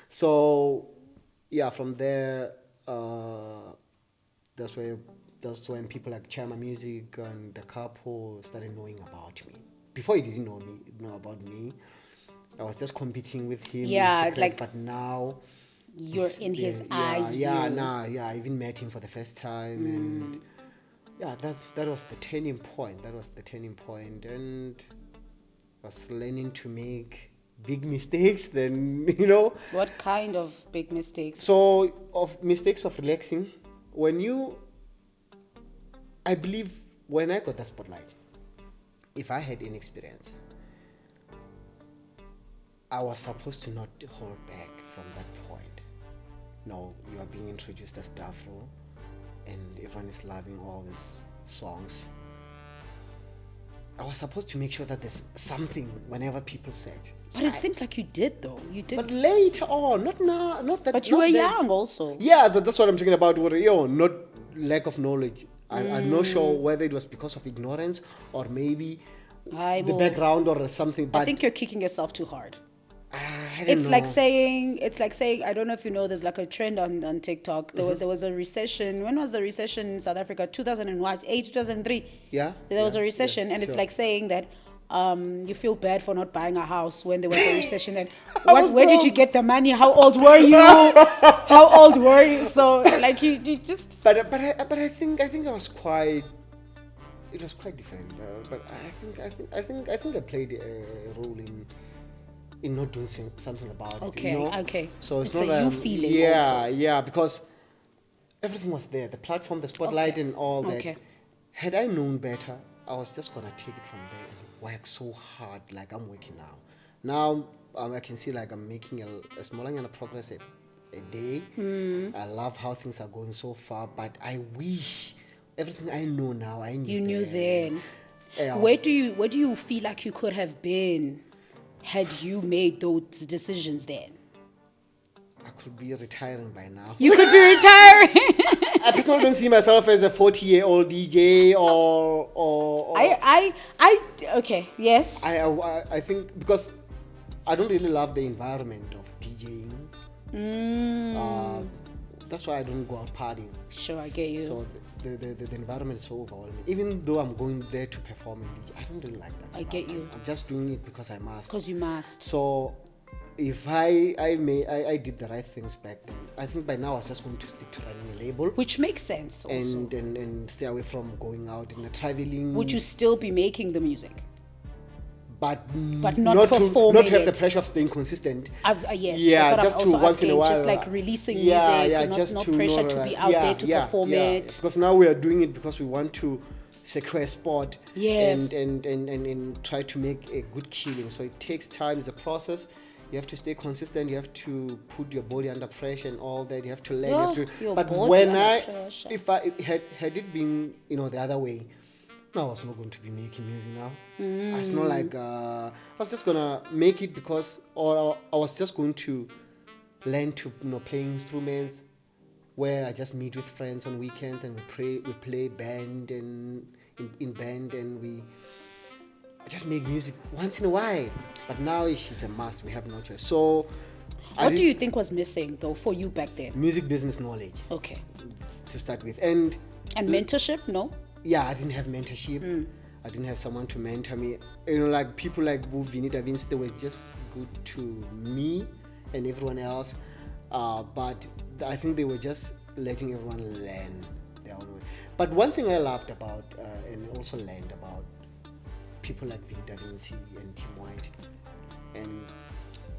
So, yeah, from there, that's when people like Chama Music and the Capo started knowing about me. Before he didn't know about me. I was just competing with him. Yeah, in secret, but now you're in his eyes. I even met him for the first time, and that was the turning point. And I was learning to make big mistakes. Then What kind of big mistakes? So of mistakes of relaxing. I believe when I got the spotlight, if I had any experience, I was supposed to not hold back from that point. No, you are being introduced as Dafro, and everyone is loving all these songs. I was supposed to make sure that there's something whenever people search. So But it seems like you did, though. You did. But later on, not now, not that. But you were young also. Yeah, that's what I'm talking about. Not lack of knowledge. I'm not sure whether it was because of ignorance or maybe the background or something. But I think you're kicking yourself too hard. I don't It's know. like saying, I don't know if you know, there's like a trend on TikTok. There was a recession. When was the recession in South Africa? 2008, 2003. Yeah. There was a recession, and it's like saying that you feel bad for not buying a house when there was a recession. And where did you get the money? How old were you? How old were you? So like you just. But I think I was quite. It was quite different. But I think I played a role in not doing something about it. Okay, you know? okay. So it's a not you feeling. Yeah, also. yeah, because everything was there, the platform, the spotlight, and all that. Okay. Had I known better, I was just gonna take it from there and work so hard, like I'm working now. Now I can see like I'm making a small amount of progress a day. I love how things are going so far, but I wish everything I know now I knew. You knew then. Yeah, Where do you feel like you could have been had you made those decisions then? I could be retiring by now. You could be retiring. I personally don't see myself as a 40-year-old DJ or okay, yes. I think because I don't really love the environment of DJing. That's why I don't go out partying. Sure, I get you. So the environment is so overwhelming. Even though I'm going there to perform in DJ, I don't really like that. I get you. I'm just doing it because I must. Because you must. So if I did the right things back then, I think by now I was just going to stick to running a label. Which makes sense also. And stay away from going out and traveling. Would you still be making the music? But not performing not have it. the pressure of staying consistent. Yes, yeah, that's what just I'm to also once asking. in a while. Just like releasing music, not pressure to be out there to perform it. Because now we are doing it because we want to secure a spot. Yes. And try to make a good killing. So it takes time. It's a process. You have to stay consistent. You have to put your body under pressure and all that. You have to learn. But when if I had it been the other way, no, I was not going to be making music now. It's not like I was just gonna make it because, or I was just going to learn to play instruments, where I just meet with friends on weekends and we play band and in band and we just make music once in a while. But now it's a must. We have no choice. So, what do you think was missing though for you back then? Music business knowledge. Okay. To start with, and mentorship, no. Yeah, I didn't have mentorship. I didn't have someone to mentor me. Like people like Vinny Da Vinci, they were just good to me and everyone else. But I think they were just letting everyone learn their own way. But one thing I loved about and also learned about people like Vinny Da Vinci and Tim White, and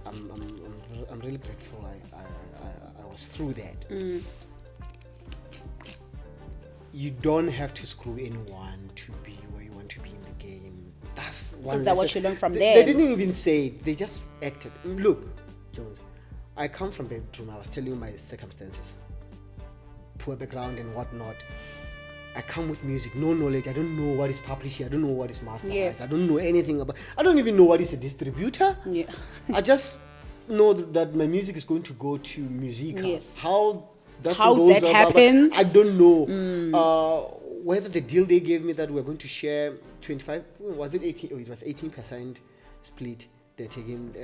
I'm really grateful I was through that. You don't have to screw anyone to be where you want to be in the game. That's one. Is that what you learned from them? They didn't even say it. They just acted. Look, Jones, I come from bedroom. I was telling you my circumstances, poor background and whatnot. I come with music, no knowledge. I don't know what is publishing. I don't know what is masterized. Yes. I don't know anything about. I don't even know what is a distributor. Yeah. I just know that my music is going to go to Musica. Yes. How that happens, I don't know. Whether the deal they gave me that we're going to share 25, was it 18? Oh, it was 18% split. They're taking.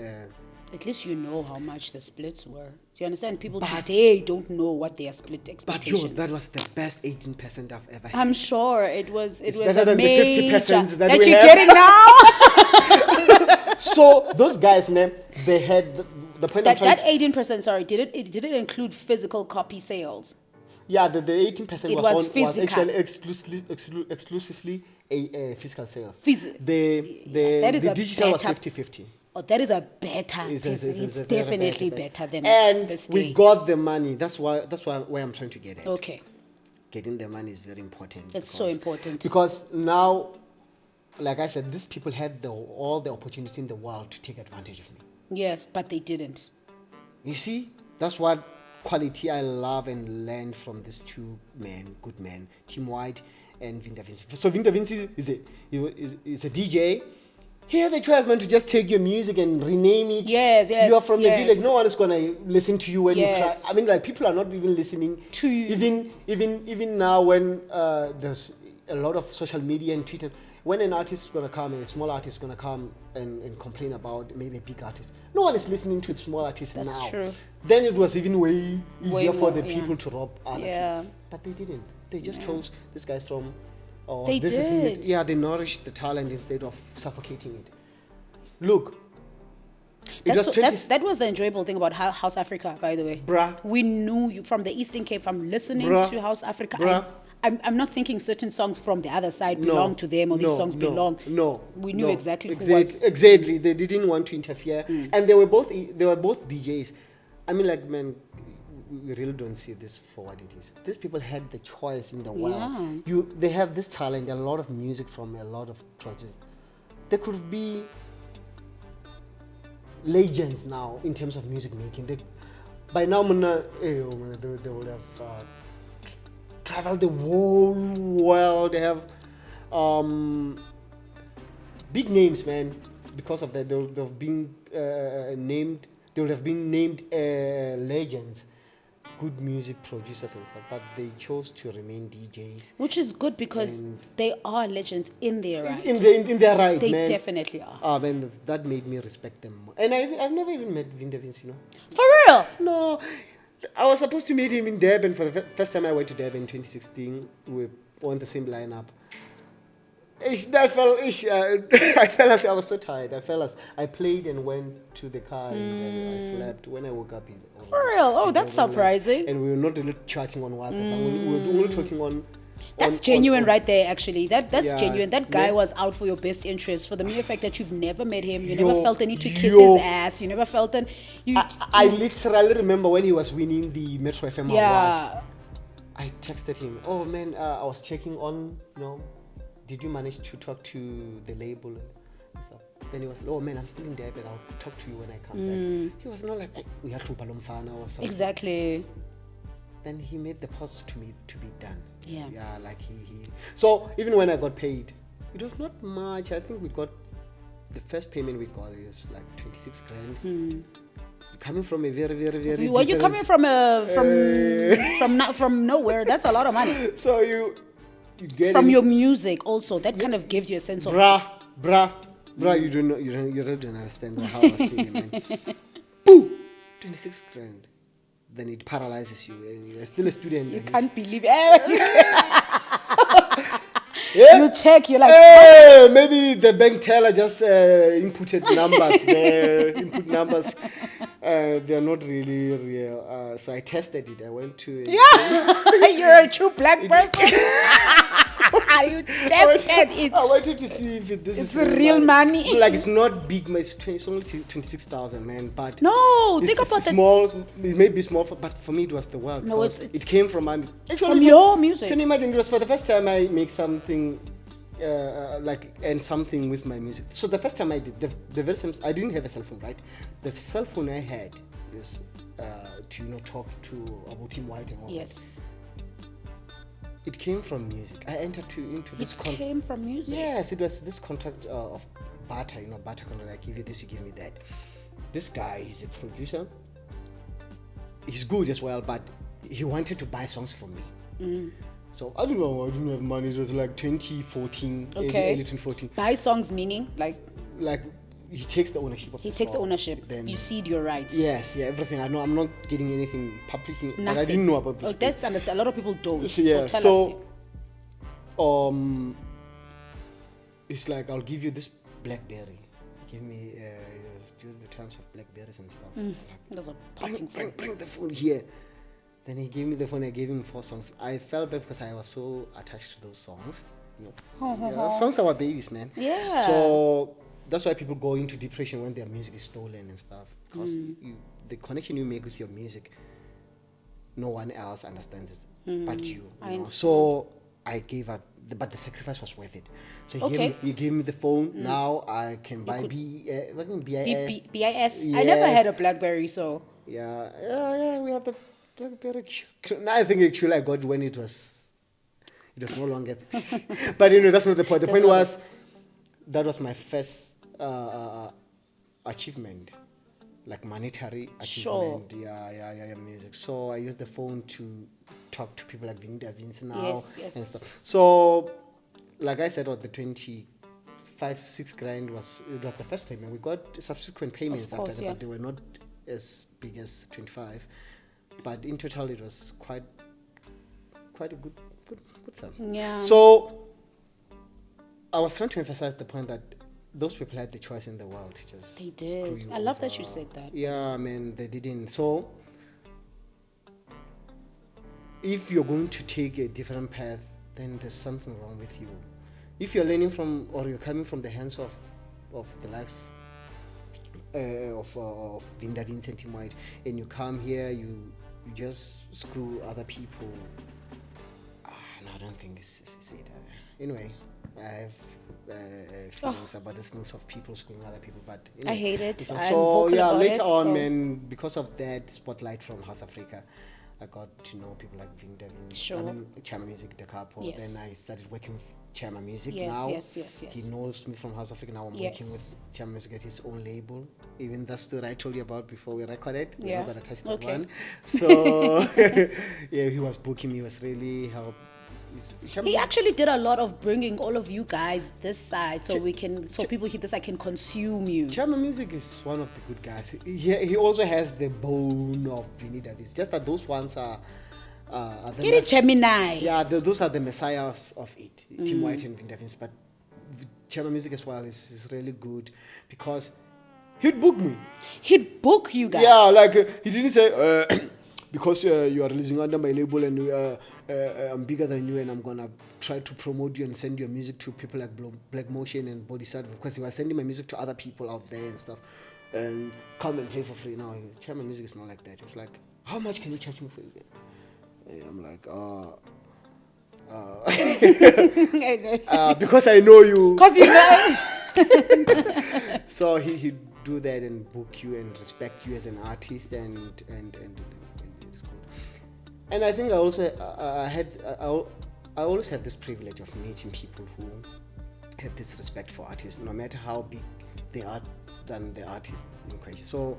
At least you know how much the splits were. Do you understand? People today don't know what their split expectation. But that was the best 18% I've ever had. I'm sure it was. It was better than the 50% that we you're have. getting now. So those guys, they had the point that 18%. Sorry, did it include physical copy sales? Yeah, the 18% was actually exclusively a physical sales. The digital was 50-50. Oh, that is a better. It's definitely better than. And we got the money. That's why where I'm trying to get at. Okay. Getting the money is very important. It's so important. Because now, like I said, these people had all the opportunity in the world to take advantage of me. Yes, but they didn't. You see, that's what quality I love and learned from these two men, good men, Tim White and Vinny Da Vinci. So Vinny Da Vinci is a DJ. He had the choice, man, to just take your music and rename it. Yes. You are from a village. No one is gonna listen to you when you cry. I mean, like, people are not even listening to you. Even now, when there's a lot of social media and Twitter. When an artist is gonna come, a small artist is gonna come and complain about maybe a big artist, no one is listening to small artists now. That's true. Then it was even way easier for more, the people to rob other people. But they didn't. They just chose this guy's from. They did. They nourished the talent instead of suffocating it. Look. That was the enjoyable thing about House Afrika, by the way. Bruh. We knew you from the Eastern Cape, from listening to House Afrika. Bruh. I'm not thinking certain songs from the other side belong to them or these songs belong. No. We knew exactly who was. Exactly. They didn't want to interfere. And they were both DJs. I mean, like, man, we really don't see this for what it is. These people had the choice in the world. They have this talent, a lot of music from a lot of projects. They could be legends now in terms of music making. By now, they would have traveled the whole world. They have big names, man. Because of that, they would have been named. They would have been named legends, good music producers and stuff. But they chose to remain DJs, which is good because they are legends in their right. In their right, they man. Definitely are. Ah, man, that made me respect them more. And I've never even met Vinny Da Vinci, For real? No. I was supposed to meet him in Durban for the first time I went to Durban in 2016. We were on the same lineup. I fell as I was so tired. I played and went to the car and I slept. When I woke up, for real? Oh, that's surprising. And we were not really chatting on WhatsApp. We were only talking on. That's genuine right there, actually. That's genuine. That guy was out for your best interest. For the mere fact that you've never met him, you never felt the need to kiss his ass, you never felt the... I literally remember when he was winning the Metro FM award. I texted him, oh man, I was checking on, did you manage to talk to the label and stuff? Then he was, oh man, I'm still in there, but I'll talk to you when I come back. He was not like, we have to Palomfana or something. Exactly. Then he made the post to me to be done. Yeah, like he. So even when I got paid, it was not much. I think we got the first payment we got is like 26 grand. Coming from a very, very, very. Were you coming from from nowhere? That's a lot of money. So you get from your music also. That kind of gives you a sense of. Bruh. You don't understand how I was feeling, man. Boo! 26 grand. Then it paralyzes you and you're still a student. You can't believe it. You check, you're like, maybe the bank teller just inputted numbers there. They're not really real. So I tested it. I went to... You're a true black person. You tested it. I wanted to see if this is real money. Like, it's not big, it's only 26,000, man. But no, think about small. It may be small, but for me it was the world. No, it came from my music. From your music. Can you imagine? It was for the first time I make something and something with my music. So the first time I did the very same. I didn't have a cell phone, right? The cell phone I had is to talk to about Team White and all that. It came from music. I entered into this contract. It came from music? Yes, it was this contract of barter, barter contract. I give you this, you give me that. This guy, he's a producer. He's good as well, but he wanted to buy songs from me. So I don't know, I didn't have money. It was like 2014, early 2014. Buy songs meaning? Like he takes the ownership of the song. The ownership. Then you cede your rights. Yes, everything. I know I'm not getting anything publicly, but I didn't know about this. That's understand. A lot of people don't. Yeah. So it's like, I'll give you this BlackBerry. Give me during the times of BlackBerries and stuff. Bring the phone here. Then he gave me the phone. I gave him 4 songs. I felt bad because I was so attached to those songs. Songs are our babies, man. Yeah. So that's why people go into depression when their music is stolen and stuff. Because the connection you make with your music, no one else understands it but you. So I gave up, but the sacrifice was worth it. So he gave me the phone. Now I can buy BIS. I never had a BlackBerry, so. Yeah. We have the BlackBerry. Now I think actually I got when it was It was no longer. But that's not the point. The point was, that was my first achievement, like monetary achievement. Sure. Yeah, music. So I used the phone to talk to people like Vinny Da Vinci now and stuff. So, like I said, the 25-6 grand was the first payment. We got subsequent payments after that, but they were not as big as 25. But in total, it was quite a good sum. Yeah. So I was trying to emphasize the point that those people had the choice in the world to just They did. screw you I love over. that you said that. Yeah, man, they didn't. So if you're going to take a different path, then there's something wrong with you. If you're learning from, or you're coming from the hands of the likes of Vinny Da Vinci and Tim White, and you come here, you just screw other people. No, I don't think it's it. Anyway, I have feelings about the things of people screwing other people, but I hate it. So later on, man, because of that spotlight from House Afrika, I got to know people like Vinny Da Vinci, Sure. Chama Music, the Capo. Yes. Then I started working with Chama Music Yes, now. yes. He knows me from House Africa. Now I'm Yes. working with Chama Music at his own label. Even that story I told you about before we recorded. We're Yeah. not going to touch that Okay. one. So, yeah, he was booking me. He was really helping. He actually did a lot of bringing all of you guys this side, so people here this side can consume you. Chama Music is one of the good guys. He also has the bone of Vinny Da Vinci. Just that those ones are the Get it, Gemini. Yeah, those are the messiahs of it. Tim White and Vinny Da Vinci. But Chama Music as well is really good because he'd book me. He'd book you guys. Yeah, like he didn't say because you are releasing under my label and I'm bigger than you and I'm gonna try to promote you and send your music to people like Black Motion and Bodhisattva, because he was sending my music to other people out there and stuff, and come and play for free. Now Chama Music is not like that. It's like, how much can you charge me for it? And I'm like, because I know you. Because you know. So he'd do that and book you and respect you as an artist and it's good. And I think I also I always have this privilege of meeting people who have this respect for artists, no matter how big they are than the artist in question. So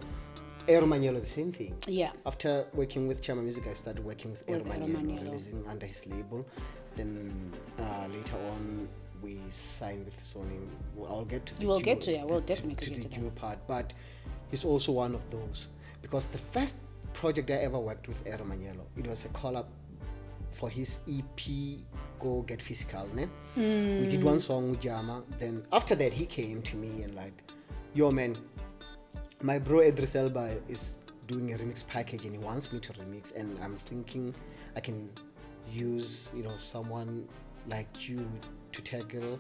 Aero Manielo, the same thing. Yeah. After working with Chama Music, I started working with Aero Manielo, releasing under his label. Then later on, we signed with Sony. I'll get to the We'll definitely to get the to duo part, but he's also one of those, because the first project I ever worked with Aero Manielo, it was a collab for his EP Go Get Physical. Ne? We did one song with Jama. Then after that, he came to me and like, yo man, my bro Idris Elba is doing a remix package and he wants me to remix, and I'm thinking I can use someone like you to tackle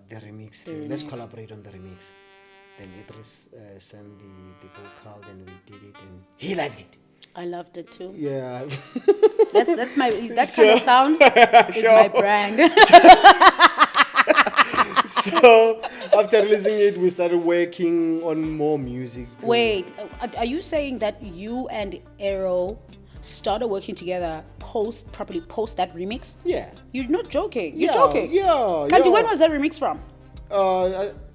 the remix. Let's collaborate on the remix. Then Idris sent the vocal, then we did it and he liked it. I loved it too. Yeah. That's my that kind of sound is my brand. So after releasing it, we started working on more music. Wait, are you saying that you and Aero started working together post that remix? Yeah. You're not joking. You're joking. Yeah. And when was that remix from?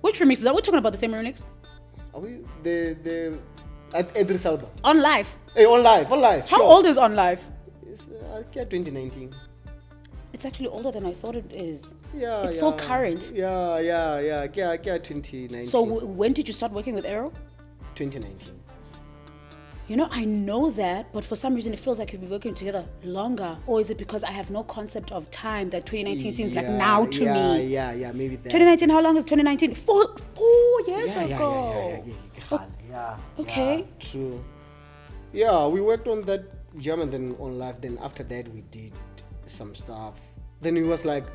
Which remix is that? We're talking about the same remix? Are we the at Idris Elba? On Live. Hey, on live. How old is On Live? It's 2019. It's actually older than I thought it is. Yeah. It's so current. Yeah, 2019. So when did you start working with Aero? 2019. I know that, but for some reason it feels like you've been working together longer. Or is it because I have no concept of time that 2019 seems like now to me? Yeah, maybe that. 2019, how long is 2019? 4 years ago. Yeah. Okay. Yeah, true. Yeah, we worked on that jam and then on live. Then after that we did some stuff. Then he was like,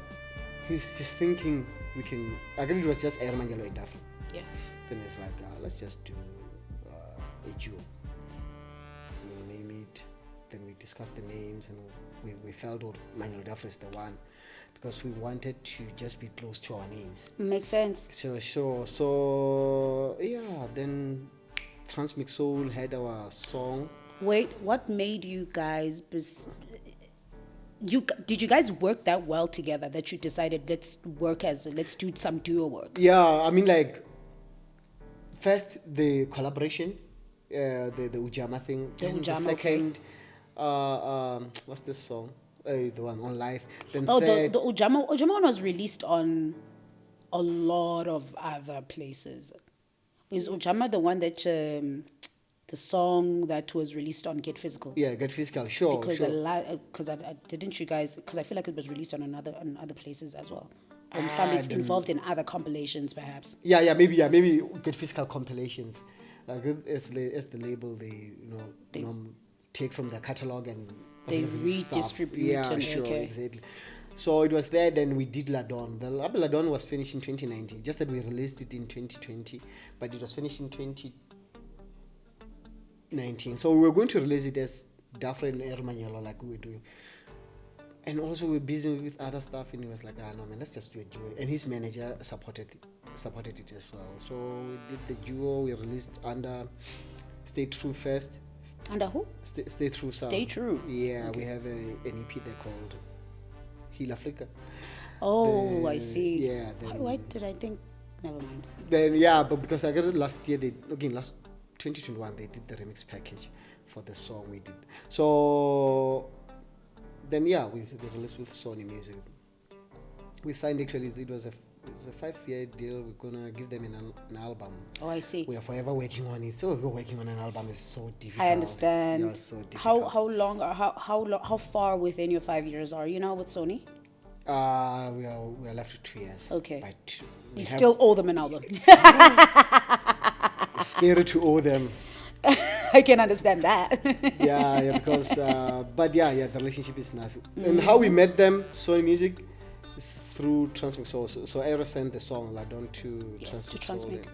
he's thinking we can. I think it was just Aero Manielo and Dafro. Yeah. Then it's like, let's just do a duo. We name it. Then we discussed the names and we felt Manielo Dafro is the one, because we wanted to just be close to our names. Makes sense. Sure. So yeah, then Transmix Soul had our song. Wait, what made you guys did you guys work that well together that you decided let's do some duo work? Yeah, I mean, like, first the collaboration, the Ujama thing. Then the second, what's this song? The one on live. Then third, the Ujama one was released on a lot of other places. Is Ujama the one that the song that was released on Get Physical? Yeah, Get Physical, sure. Because didn't you guys? Because I feel like it was released on other places as well. It's involved in other compilations, perhaps. Yeah, maybe Get Physical compilations. Like it's the label they take from their catalog and they redistribute. Yeah, sure, exactly. So it was there. Then we did Ladon. The Ladon was finished in 2019. Just that we released it in 2020, but it was finished in 2019. So we were going to release it as Dafro and Ermanyalo, like we were doing. And also we were busy with other stuff, and he was like, no man, let's just do a duo. And his manager supported it as well. So we did the duo. We released under Stay True first. Under who? Stay True sound. Stay True. Yeah, okay. We have an EP there called House Afrika. Oh, I see. Yeah. Why did I think? Never mind. Then but because I got it last year, last 2021 they did the remix package for the song we did. So then we released with Sony Music. We signed actually. It was a 5-year deal. We're gonna give them an album. Oh, I see. We are forever working on it. So we're working on an album. It's so difficult. I understand. Yeah, it's so difficult. How far within your 5 years are you now with Sony? We are left with 2 years. Okay. But you still owe them an album. It's scary to owe them. I can understand that. yeah, because the relationship is nice. And how we met them, Sony Music, is through Transmix. So Aero sent the song Ladon to Transmix. Transmix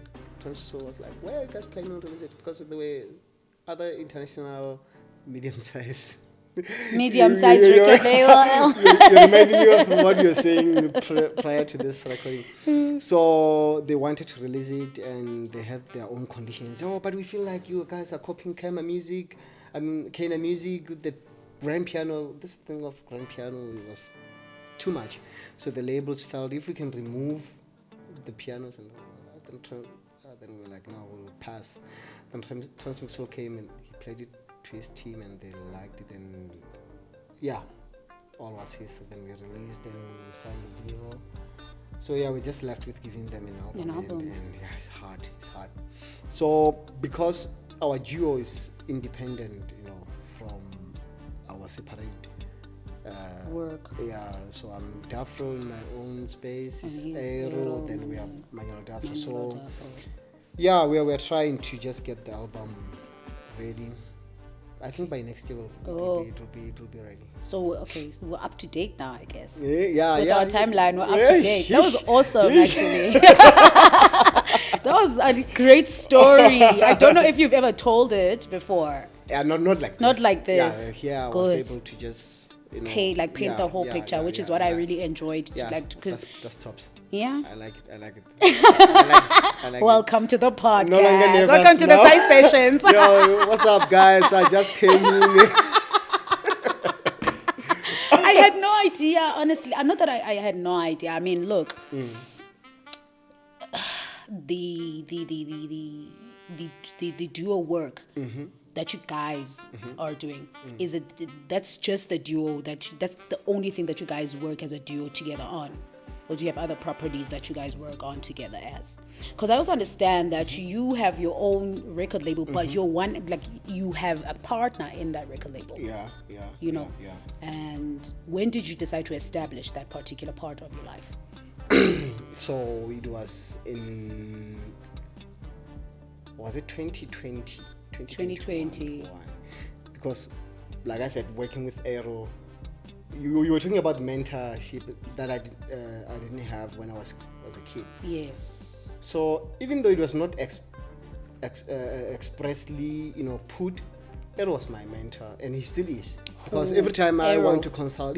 was like, where are you guys planning on release it? Because of the way other international medium-sized record label. You're reminding me of what you were saying prior to this recording. So they wanted to release it, and they had their own conditions. Oh, but we feel like you guys are copying Kena Music. The grand piano. This thing of grand piano was too much. So the labels felt if we can remove the pianos, and then we were like, no, we'll pass. Then Transmix came and he played it to his team, and they liked it, and all was history. Then we released and we signed the deal. So we're just left with giving them an album. And it's hard. So because our duo is independent, from our separate work. Yeah, so I'm Dafro in my own space. It's Aero, then we have Manuel Dafro. So we're trying to just get the album ready. I think by next year it'll be ready. So we're up to date now, I guess. With our timeline, we're up to date. That was awesome, actually. That was a great story. I don't know if you've ever told it before. Yeah, not like this. Not like this. I was able to just paint the whole picture, which is what I really enjoyed. Because that's tops. Yeah, I like it. I like Welcome it. to the podcast. No longer nervous Welcome to now. the side sessions. Yo, what's up, guys? I just came in. I had no idea, honestly. Not that I had no idea. I mean, look, the duo work that you guys are doing that's just the duo that's the only thing that you guys work as a duo together on, or do you have other properties that you guys work on together as? Because I also understand that you have your own record label, but you're one, like, you have a partner in that record label. Yeah. And when did you decide to establish that particular part of your life? So it was it 2020? 2020. Because, like I said, working with Aero, you were talking about mentorship that I didn't have when I was a kid. Yes. So even though it was not expressly, put, Aero was my mentor, and he still is. Because every time I want to consult,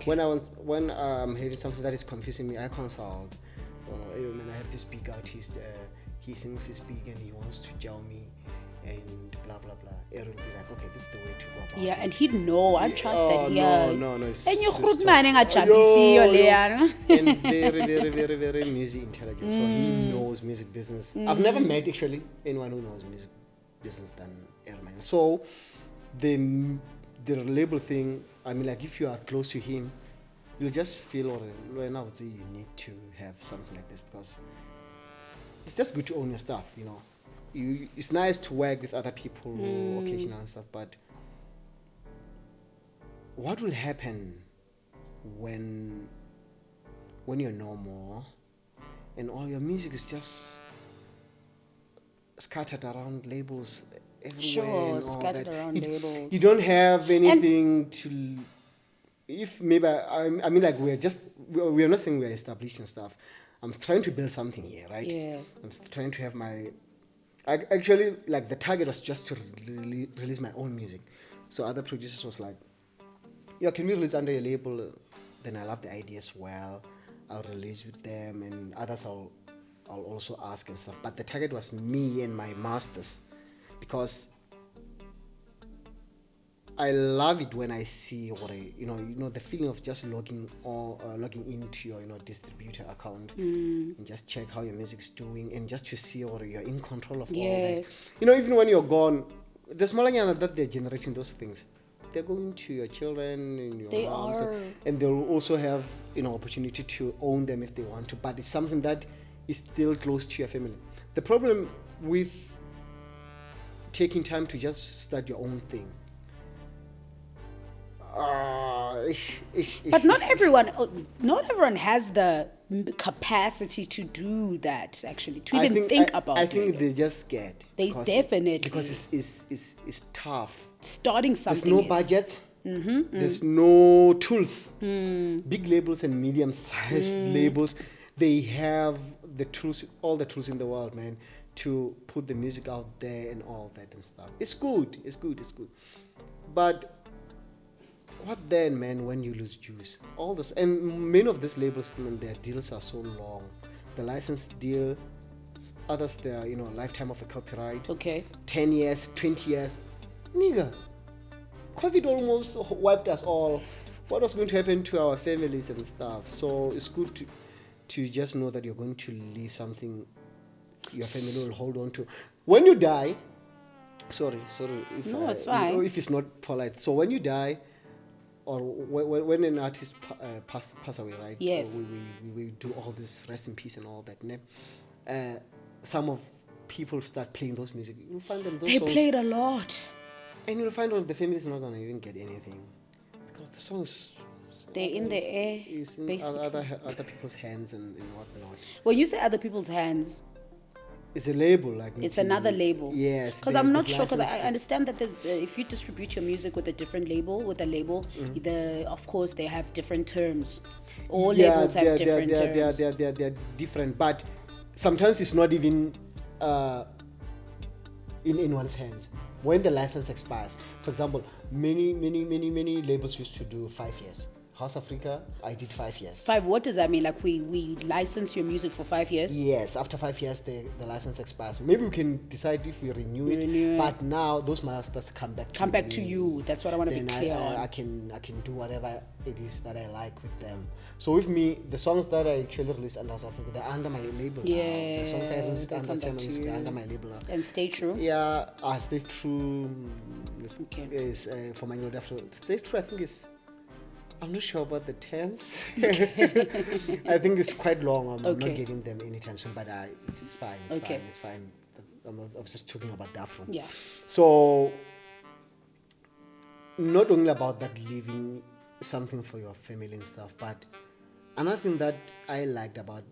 when I'm having something that is confusing me, I consult. I have this big artist. He thinks he's big and he wants to gel me. and blah blah blah. Aaron will be like, okay, this is the way to go about Yeah, it. and he'd know. I trust that. Yeah. No. It's And you just groot top. man engajabisiyo leyana. And very music intelligent. So he knows music business. I've never met actually anyone who knows music business than Airman. So the label thing, I mean, like if you are close to him, you'll just feel or now you need to have something like this because it's just good to own your stuff, you know. It's nice to work with other people occasionally and stuff, but what will happen when you're no more and all your music is just scattered around labels everywhere? Sure, and all scattered that. around labels. You don't have anything to. If maybe I mean, like we're not saying we're established and stuff. I'm trying to build something here, right? Yeah. I'm trying to have my. Actually, like the target was just to release my own music. So other producers was like, "Yeah, can we release under your label?" Then I love the idea as well. I'll release with them, and others I'll also ask and stuff. But the target was me and my masters, because I love it when I see what you know the feeling of just logging into your distributor account and just check how your music's doing and just to see what you're in control of all that. Even when you're gone, the smaller that they're generating those things, they're going to your children and your moms, and they'll also have opportunity to own them if they want to. But it's something that is still close to your family. The problem with taking time to just start your own thing. But not everyone has the capacity to do that. Actually, to even think about it. I think they're just scared. They definitely, because it's tough. Starting something. There's no budget. There's no tools. Big labels and medium-sized labels, they have the tools, all the tools in the world, man, to put the music out there and all that and stuff. It's good. But what then, man, when you lose juice? All this, and many of these labels, their deals are so long. The license deal, others, they're, lifetime of a copyright. Okay. 10 years, 20 years. Nigga, COVID almost wiped us all. What was going to happen to our families and stuff? So it's good to just know that you're going to leave something your family will hold on to. When you die, sorry. It's fine. If it's not polite. So when you die, or when an artist pass away, right? Yes. We do all this rest in peace and all that. Some of people start playing those music. You'll find them. They played a lot. And you'll find out the family's not gonna even get anything because the songs. They're in the air. It's in other people's hands and whatnot. When you say other people's hands, it's a label, like it's another label. Yes, because I'm not sure. Because I understand that there's if you distribute your music with a different label, of course they have different terms. All labels have different terms. They're different, but sometimes it's not even in anyone's hands. When the license expires, for example, many labels used to do 5 years. House Afrika, I did 5 years. What does that mean? Like we license your music for 5 years? Yes, after 5 years the license expires. Maybe we can decide if we renew it. But now those masters come back to you. That's what I want to be clear on. I can do whatever it is that I like with them. So with me, the songs that I actually released under House Afrika, they're under my label now. The songs I released under Channel Music, they're under my label now. And Stay True? Yeah, Stay True is for my Dafro. Stay True, I think is... I'm not sure about the terms. I think it's quite long. I'm not getting them anytime soon, but it's fine. It's fine. I was just talking about Dafro. Yeah. So, not only about that, leaving something for your family and stuff, but another thing that I liked about,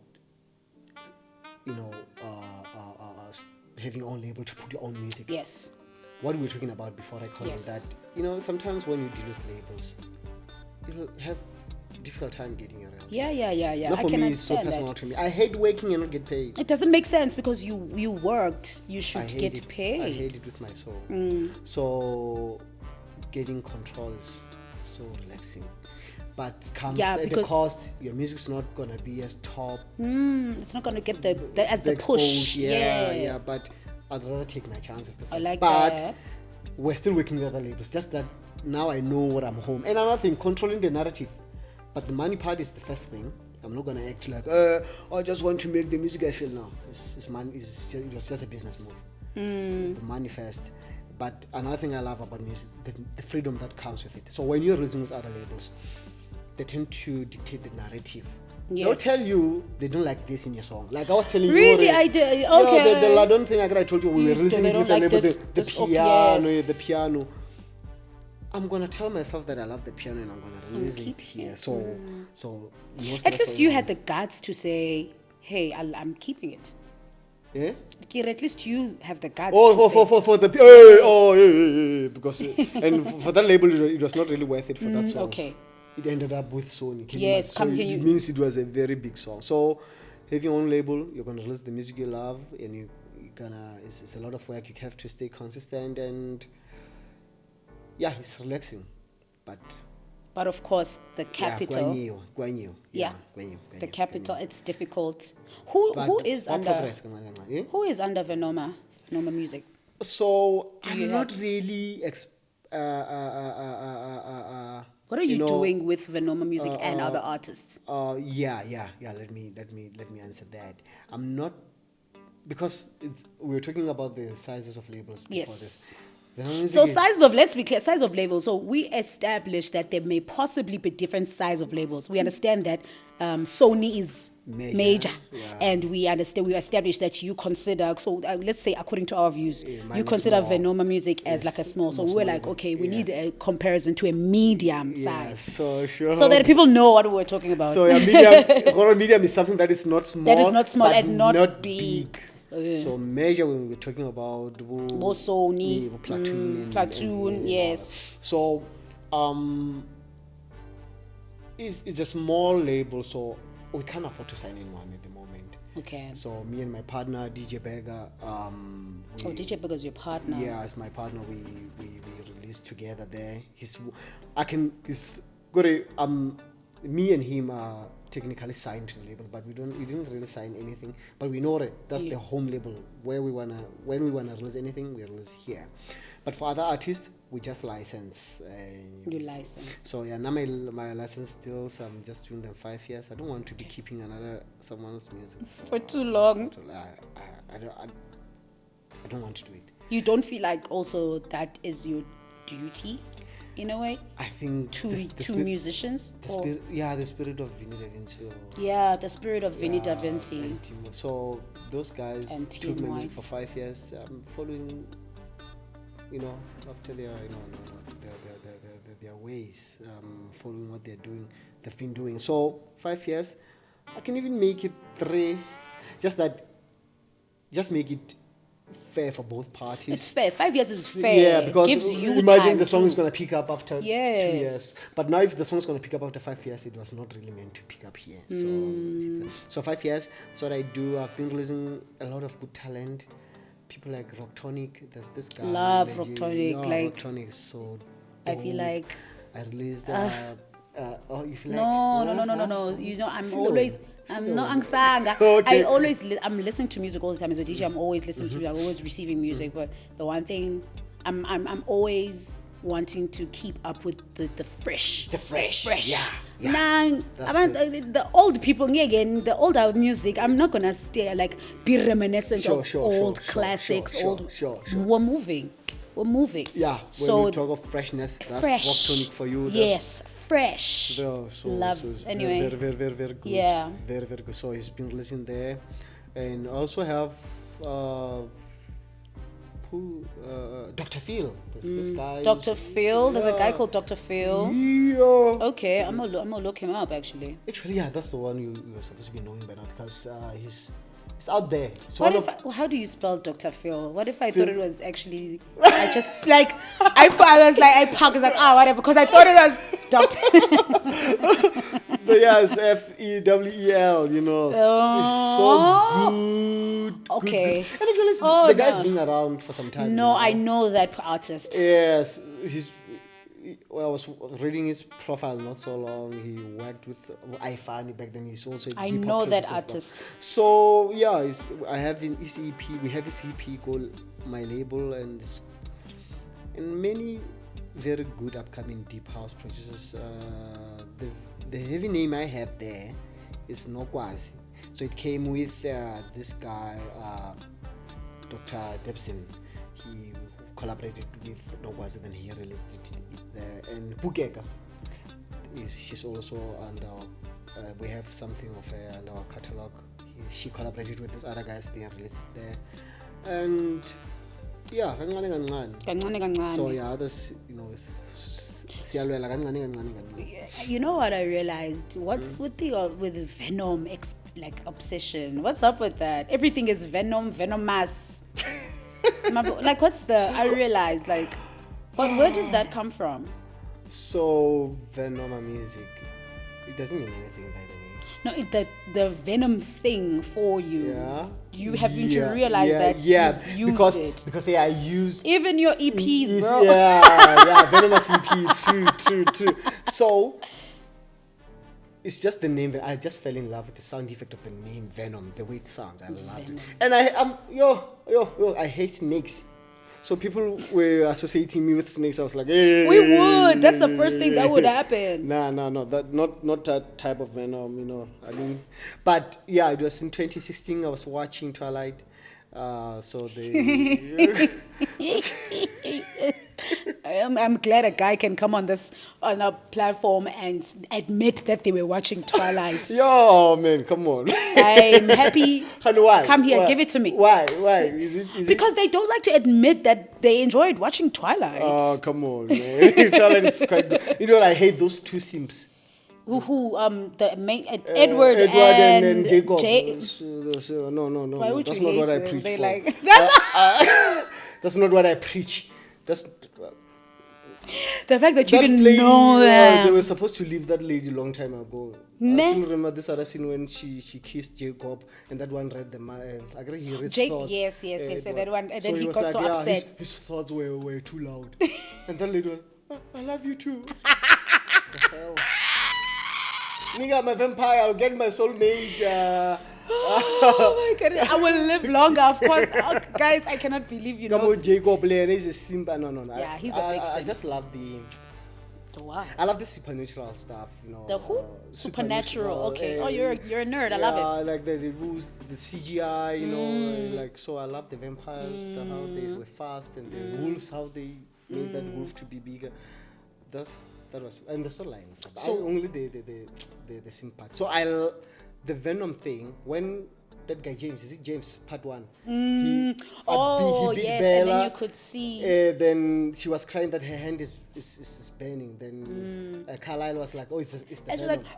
having your own label to put your own music. Yes. What we were talking about before I called it that, sometimes when you deal with labels, you'll have difficult time getting your royalties. Yeah. Not for me, it's so personal to me. I hate working and not get paid. It doesn't make sense because you worked. You should get paid. I hate it with my soul. So getting control is so relaxing. But comes at the cost. Your music's not gonna be as top. It's not gonna get the push. Yeah. But I'd rather take my chances this I time. like but that. we're still working with other labels. Just that now I know what I'm home. And another thing, controlling the narrative. But the money part is the first thing. I'm not gonna act like I just want to make the music I feel now. It was just a business move. The money first. But another thing I love about music is the freedom that comes with it. So when you're releasing with other labels, they tend to dictate the narrative. Yes. They'll tell you they don't like this in your song. Like I was telling you. Really, I did. Okay. The Ladon thing, I told you we were releasing it with a label, the piano, yes. the piano. I'm gonna tell myself that I love the piano and I'm gonna release it here. So at least you had the guts to say, "Hey, I'm keeping it." Yeah. Like, at least you have the guts. For the because and for that label it was not really worth it for that song. Okay. It ended up with Sony. Yes, so it means it was a very big song. So have your own label, you're gonna release the music you love, and you're gonna. It's a lot of work. You have to stay consistent and. Yeah, it's relaxing, but of course the capital. Yeah, the capital. It's difficult. Who is under Venoma Musike? So I'm not really. What are you doing with Venoma Musike and other artists? Yeah. Let me answer that. I'm not, because we were talking about the sizes of labels before this. So let's be clear, size of labels. So we established that there may possibly be different size of labels. We understand that Sony is major, and we established that you consider, so let's say according to our views, you consider Venoma Musike as like a small. So we were like, okay, we need a comparison to a medium size. So sure. So that people know what we're talking about. So medium is something that is not small. That is not small and not big. So major, when we're talking about Sony, Platoon, yes. So it's a small label, so we can't afford to sign anyone at the moment. Okay. So me and my partner DJ Berger. DJ Berger is your partner. Yeah, it's my partner. We released together there. Me and him are technically signed to the label, but we didn't really sign anything. But we know that that's the home label when we wanna release anything, we release here. But for other artists, we just license. You license. So yeah, now my license still. So I'm just doing them 5 years. I don't want to be keeping someone's music for too long. I don't want to do it. You don't feel like also that is your duty? In a way, I think to musicians. The spirit of Vinny Da Vinci. The spirit of Vinny Da Vinci. So those guys took my music for 5 years. I'm following, after their ways, following what they've been doing. So 5 years, I can even make it 3. Just make it fair for both parties. It's fair. 5 years is fair. Yeah, because gives you imagine time the song is going to pick up after 2 Yes. years. But now if the song is going to pick up after 5 years, it was not really meant to pick up here. So 5 years, that's what I do. I've been releasing a lot of good talent. People like Rocktonic. There's this guy. Love Rocktonic. Rocktonic is so dope. I feel like I released you feel no. I'm not angsanga. Okay. I'm listening to music all the time. As a DJ, I'm always listening to it. I'm always receiving music. But the one thing, I'm always wanting to keep up with the fresh. The fresh. Yeah. The old people again, the older music, I'm not gonna stay be reminiscent of old classics. We're moving. Yeah. When we talk of freshness, that's Rocktonic for you. Yes, fresh. Love. So it's anyway. Very, very, very good. Yeah. Very, very good. So he's been releasing there, and also have Dr. Phil. This guy. Dr. Phil. There's a guy called Dr. Phil. Yeah. Okay, I'm gonna look him up actually. Actually, yeah, that's the one you were supposed to be knowing by now because he's out there. So how do you spell Dr. Phil? What if I thought it was actually I just I parked. It's whatever because I thought it was Dr. But yeah, it's Fewel. It's so good. Okay. Good. And actually, the guy's been around for some time. No, I know that artist. Yes, he's I was reading his profile not so long. He worked with iFunny back then. He's also I know that artist. So yeah, I have his EP. We have his EP called My Label, and many very good upcoming deep house producers. The heavy name I have there is Nokwazi. So it came with this guy, Dr. Debson. He collaborated with Nokwazi, then he released it there. And Bukeka, she's also under. We have something of her under our catalog. She collaborated with these other guys. They released it there, and yeah, so yeah, others, you know what I realized? What's with Venom obsession? What's up with that? Everything is Venom, Venomous. Like, I realized, like, but where does that come from? So Venoma Musike, it doesn't mean anything, by the way. No, the Venom thing for you. Yeah. You haven't realized that you've used it. Because I used even your EPs, bro. Yeah, Venomous EP, true. So it's just the name. I just fell in love with the sound effect of the name Venom, the way it sounds. I loved it. And I hate snakes. So people were associating me with snakes. I was like, hey. We would. That's the first thing that would happen. No. That not that type of Venom, I mean, but yeah, it was in 2016. I was watching Twilight. So they. I'm glad a guy can come on a platform and admit that they were watching Twilight. Yo, man, come on. I'm happy. Why? Come here, Why? give it to me. Why? Is it because they don't like to admit that they enjoyed watching Twilight. Oh, come on, man. Twilight is quite good. I hate those two simps. The main Edward and Jacob. No. Why would that's you not hate what I them? preach They for. That's not what I preach. That's the fact that you didn't lady, know that they were supposed to leave that lady a long time ago. I still remember this other scene when she kissed Jacob, and that one read the I agree he read thoughts. Yes, that one, and then he was got like, so upset. His thoughts were too loud, and that lady was, I love you too. What the hell? Nigga, my vampire, I'll get my soulmate. Oh my god, I will live longer, of course. Guys, I cannot believe you know. Jacob is a simp. No. Yeah, he's a big simp. I just love the what? I love the supernatural stuff, The who? Supernatural. Okay. Oh, you're a nerd. I love it. Yeah, like the rules, the CGI, like, so I love the vampires, how they were fast, and the wolves, how they made that wolf to be bigger. That was, and the storyline. So only the simp part. So the Venom thing, when that guy James, is it James, part 1? He beat yes, Bella, and then you could see. Then she was crying that her hand is burning. Then Carlisle was like, it's the and Venom. She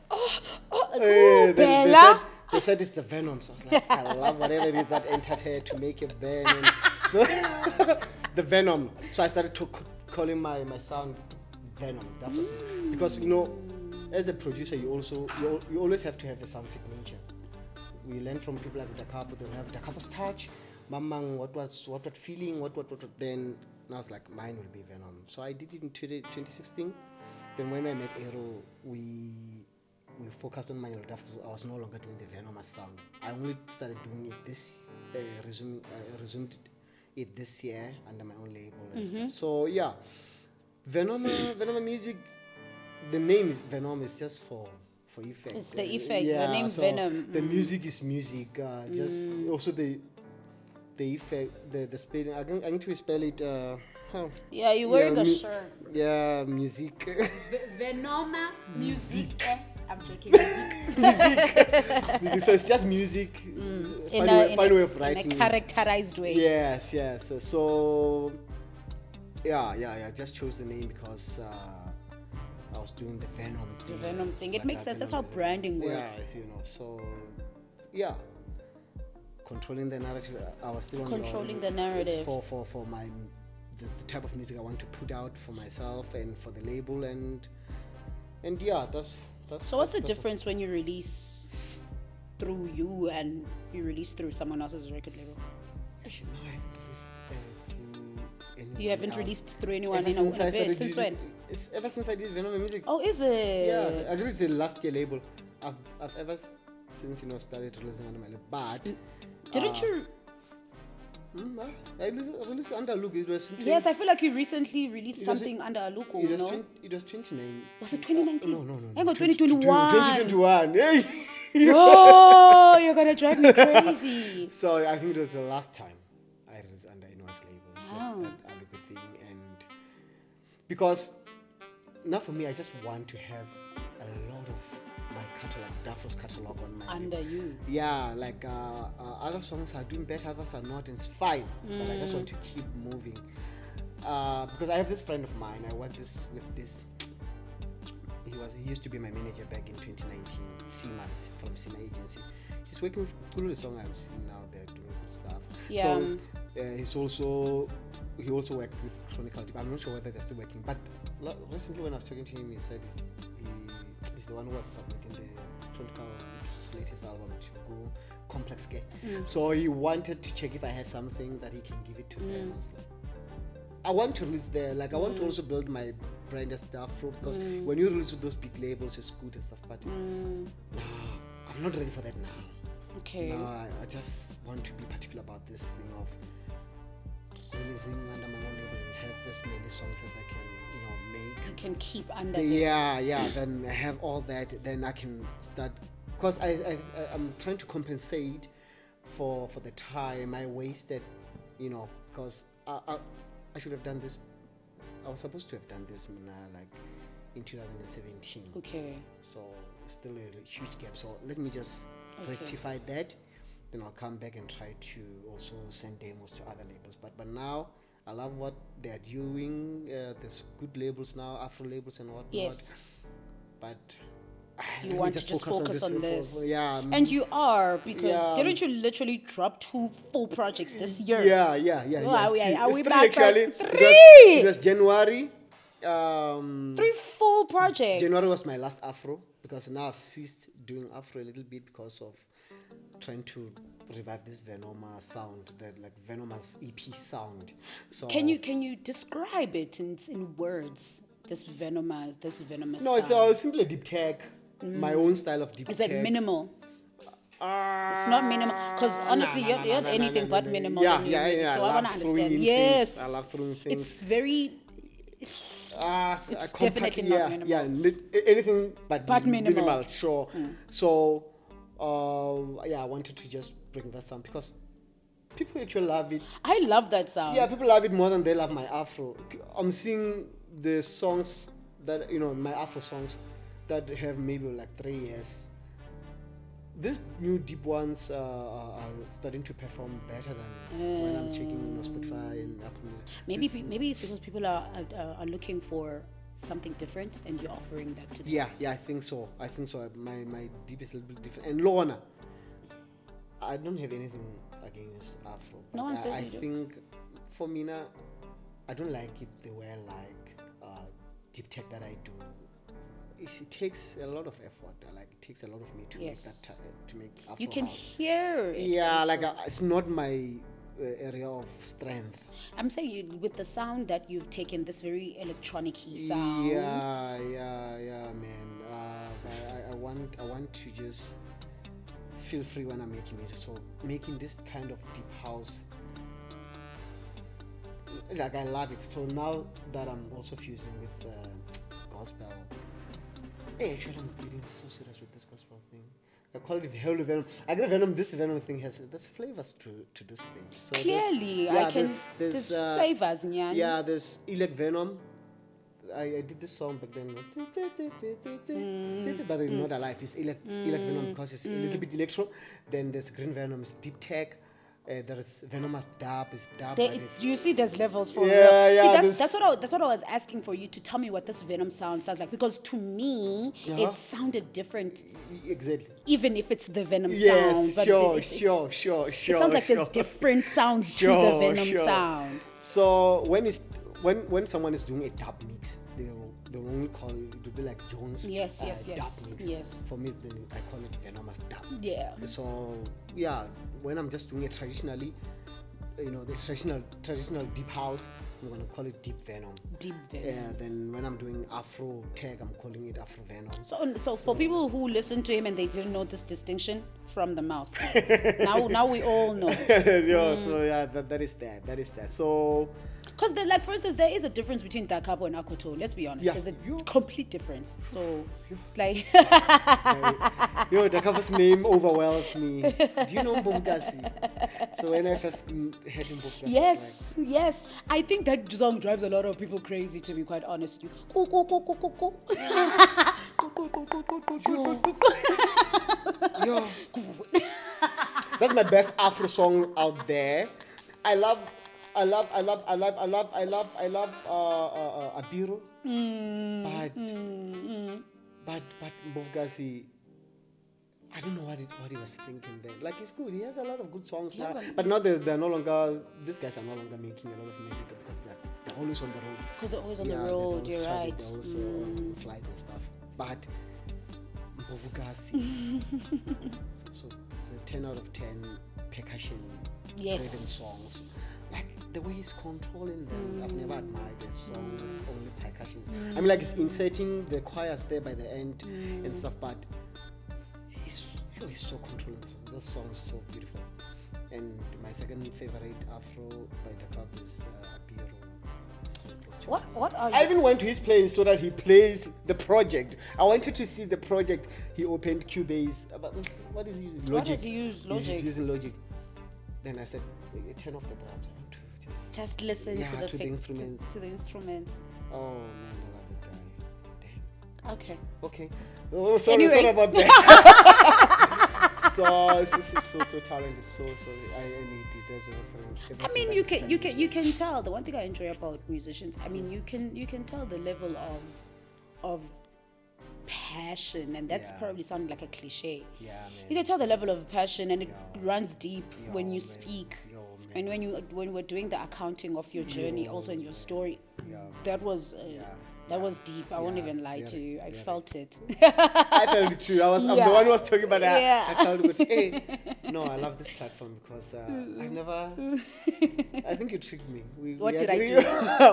was like, Bella. They said it's the Venom. So I was like, I love whatever it is that entered her to make it burn. And so the Venom. So I started calling my sound Venom. That was because as a producer, you always have to have a sound signature. We learn from people like the Capo. They'll have the Capo's touch, Mamang, what feeling, what. Then I was like, mine will be Venom. So I did it in 2016. Then when I met Aero, we focused on manual drafts. I was no longer doing the Venoma sound. I only started doing it resumed it this year under my own label and stuff. So yeah, Venoma Musike. The name is Venom is just for effect. It's the effect. The name so Venom. The music is music. Just also the effect, the spelling. I need to spell it. Yeah, you're wearing a shirt. Yeah, music. Venoma Musike. I'm joking. Music. So it's just music. Find a way of writing. In a characterized way. Yes. So yeah. Just chose the name because. I was doing the Venom thing. The Venom thing. It makes sense. That's how branding works. Yeah, so yeah. Controlling the narrative. I was still controlling the narrative for my the type of music I want to put out for myself and for the label and yeah, that's. So what's the difference when you release through you and you release through someone else's record label? Actually, no, I haven't released through anyone. You haven't else. released through anyone Ever in a bit. Since when? It's ever since I did Venoma Musike. Oh, is it? Yeah, I think it's the last year label I've ever since started releasing under my label. But didn't you? I released under Look. It was Yes, I feel like you recently released something under Aluko. It was 29. Was it 2019? No. Hang on, 2021. 2021. Hey. Oh, you're gonna drive me crazy. So I think it was the last time I released under anyone's label. It was that Aluko thing, and because now for me, I just want to have a lot of my catalog, Dafro's catalog on my under label. you. Yeah, like other songs are doing better, others are not, and it's fine. But I just want to keep moving because I have this friend of mine. I worked with this. He used to be my manager back in 2019. Sima from Sima Agency. He's working with Kulu song I'm seeing now. They're doing good stuff. Yeah. So he also worked with Chronicle. I'm not sure whether they're still working, but recently when I was talking to him, he said he's the one who was submitting the Chronicle's latest album to go Complex Care. So he wanted to check if I had something that he can give it to them. I was like, I want to release there. Like I want to also build my brand as Dafro, because when you release with those big labels, it's good and stuff. But I'm not ready for that now. Okay. No, I just want to be particular about this thing of releasing under my own label and have as many songs as I can, make. You can keep under. Yeah. Then I have all that. Then I can start, because I'm trying to compensate for the time I wasted, because I should have done this. I was supposed to have done this in 2017. Okay. So still a huge gap. So let me just rectify that. Then I'll come back and try to also send demos to other labels. But now I love what they're doing. There's good labels now, Afro labels and whatnot. Yes. But you want to just focus on this. Yeah. And you are, because didn't you literally drop 2 full projects this year? Yeah. Are we three back actually? 3? It was January. 3 full projects. January was my last Afro, because now I've ceased doing Afro a little bit because of trying to revive this Venoma sound, that like Venoma's EP sound. So can you describe it in words? This Venoma No, sound. it's simply deep tech. My own style of deep tech. Is it minimal? It's not minimal, because honestly, you're anything but minimal. in your music, so I want to understand. Yes, I love throwing things. It's very. It's definitely not minimal. Yeah, anything but minimal. Sure. So, I wanted to just bring that sound because people actually love it. I love that sound. Yeah, people love it more than they love my Afro. I'm seeing the songs that my Afro songs that have maybe like 3 years. These new deep ones are starting to perform better than when I'm checking Spotify and Apple Music. Maybe it's because people are looking for something different, and you're offering that to them. Yeah, I think so. My deep is a little bit different. And Lorna, I don't have anything against Afro. No one says I you do. think for me now, I don't like it the way I like deep tech that I do. It takes a lot of effort. It takes a lot of me to make that to make Afro You can house. hear it. Yeah, it's not my area of strength. I'm saying with the sound that you've taken, this very electronic-y sound. Yeah, man. I want to just feel free when I'm making music. So making this kind of deep house, I love it. So now that I'm also fusing with gospel. Actually, I'm getting so serious with this gospel thing. I call it Venom. I get Venom. This Venom thing there's flavors to this thing. So Clearly, there's flavors, Nyan. Yeah, there's Venom. I did this song back then, but it's not alive. It's Venom because it's a little bit electro. Then there's Green Venom, it's deep tech. There's Venoma's dub, is dub. You see, there's levels for real. Yeah, see, that's what I was asking for you to tell me what this Venom sounds like, because to me it sounded different. Exactly. Even if it's the Venom sound. Yes, sure. It sounds like there's different sounds to the Venom sound. So when someone is doing a dub mix, they'll only call it to be like Jones. Yes. Dub mix. Yes. For me, then I call it Venoma's dub. Yeah. So when I'm just doing it traditionally, the traditional deep house, I'm gonna call it deep venom. Deep venom. Yeah. Then when I'm doing Afro tech, I'm calling it Afro venom. So for people who listen to him and they didn't know this distinction from the mouth, now we all know. So yeah, that is that. So. Because, like, for instance, there is a difference between Da Capo and Akoto. Let's be honest. Yeah. There's a complete difference. So, like... Da Capo's name overwhelms me. Do you know Mbogasi? So when I first heard Mbogasi... Yes. I think that song drives a lot of people crazy, to be quite honest with you. Yo. That's my best Afro song out there. I love Abiro. But Mbogasi, I don't know what he was thinking then. Like, it's good. He has a lot of good songs now. But now they're no longer, these guys are no longer making a lot of music because they're always on the road. Because they're always on the road, you're right. They're also on flights and stuff. But Mbogasi, so the 10 out of 10 percussion driven songs. Like the way he's controlling them, I've never admired a song with only percussions. I mean, like, he's inserting the choirs there by the end and stuff, but he's so controlling. That song is so beautiful. And my second favorite Afro by Da Capo is Abiro. So close to What are you? I even went to his place so that he plays the project. I wanted to see the project. He opened Cubase. What is he using? Logic. What does he use? Logic. He's using Logic. Then I said, turn off the drums. I want to just listen to the instruments. To the instruments. Oh man, I love this guy. Damn. Okay. Oh, sorry about that. so talented. So I need deserves everything. I mean, you can tell. The one thing I enjoy about musicians, I mean, you can tell the level of passion, and that's probably sounding like a cliche. Yeah, man. You can tell the level of passion, and it runs deep when you speak. And when we're doing the accounting of your journey, also in your story, that was deep. I won't even lie to you. I felt it. I felt it too. I'm the one who was talking about that. Yeah. I felt it. Hey, no, I love this platform because I think you tricked me. What did I do?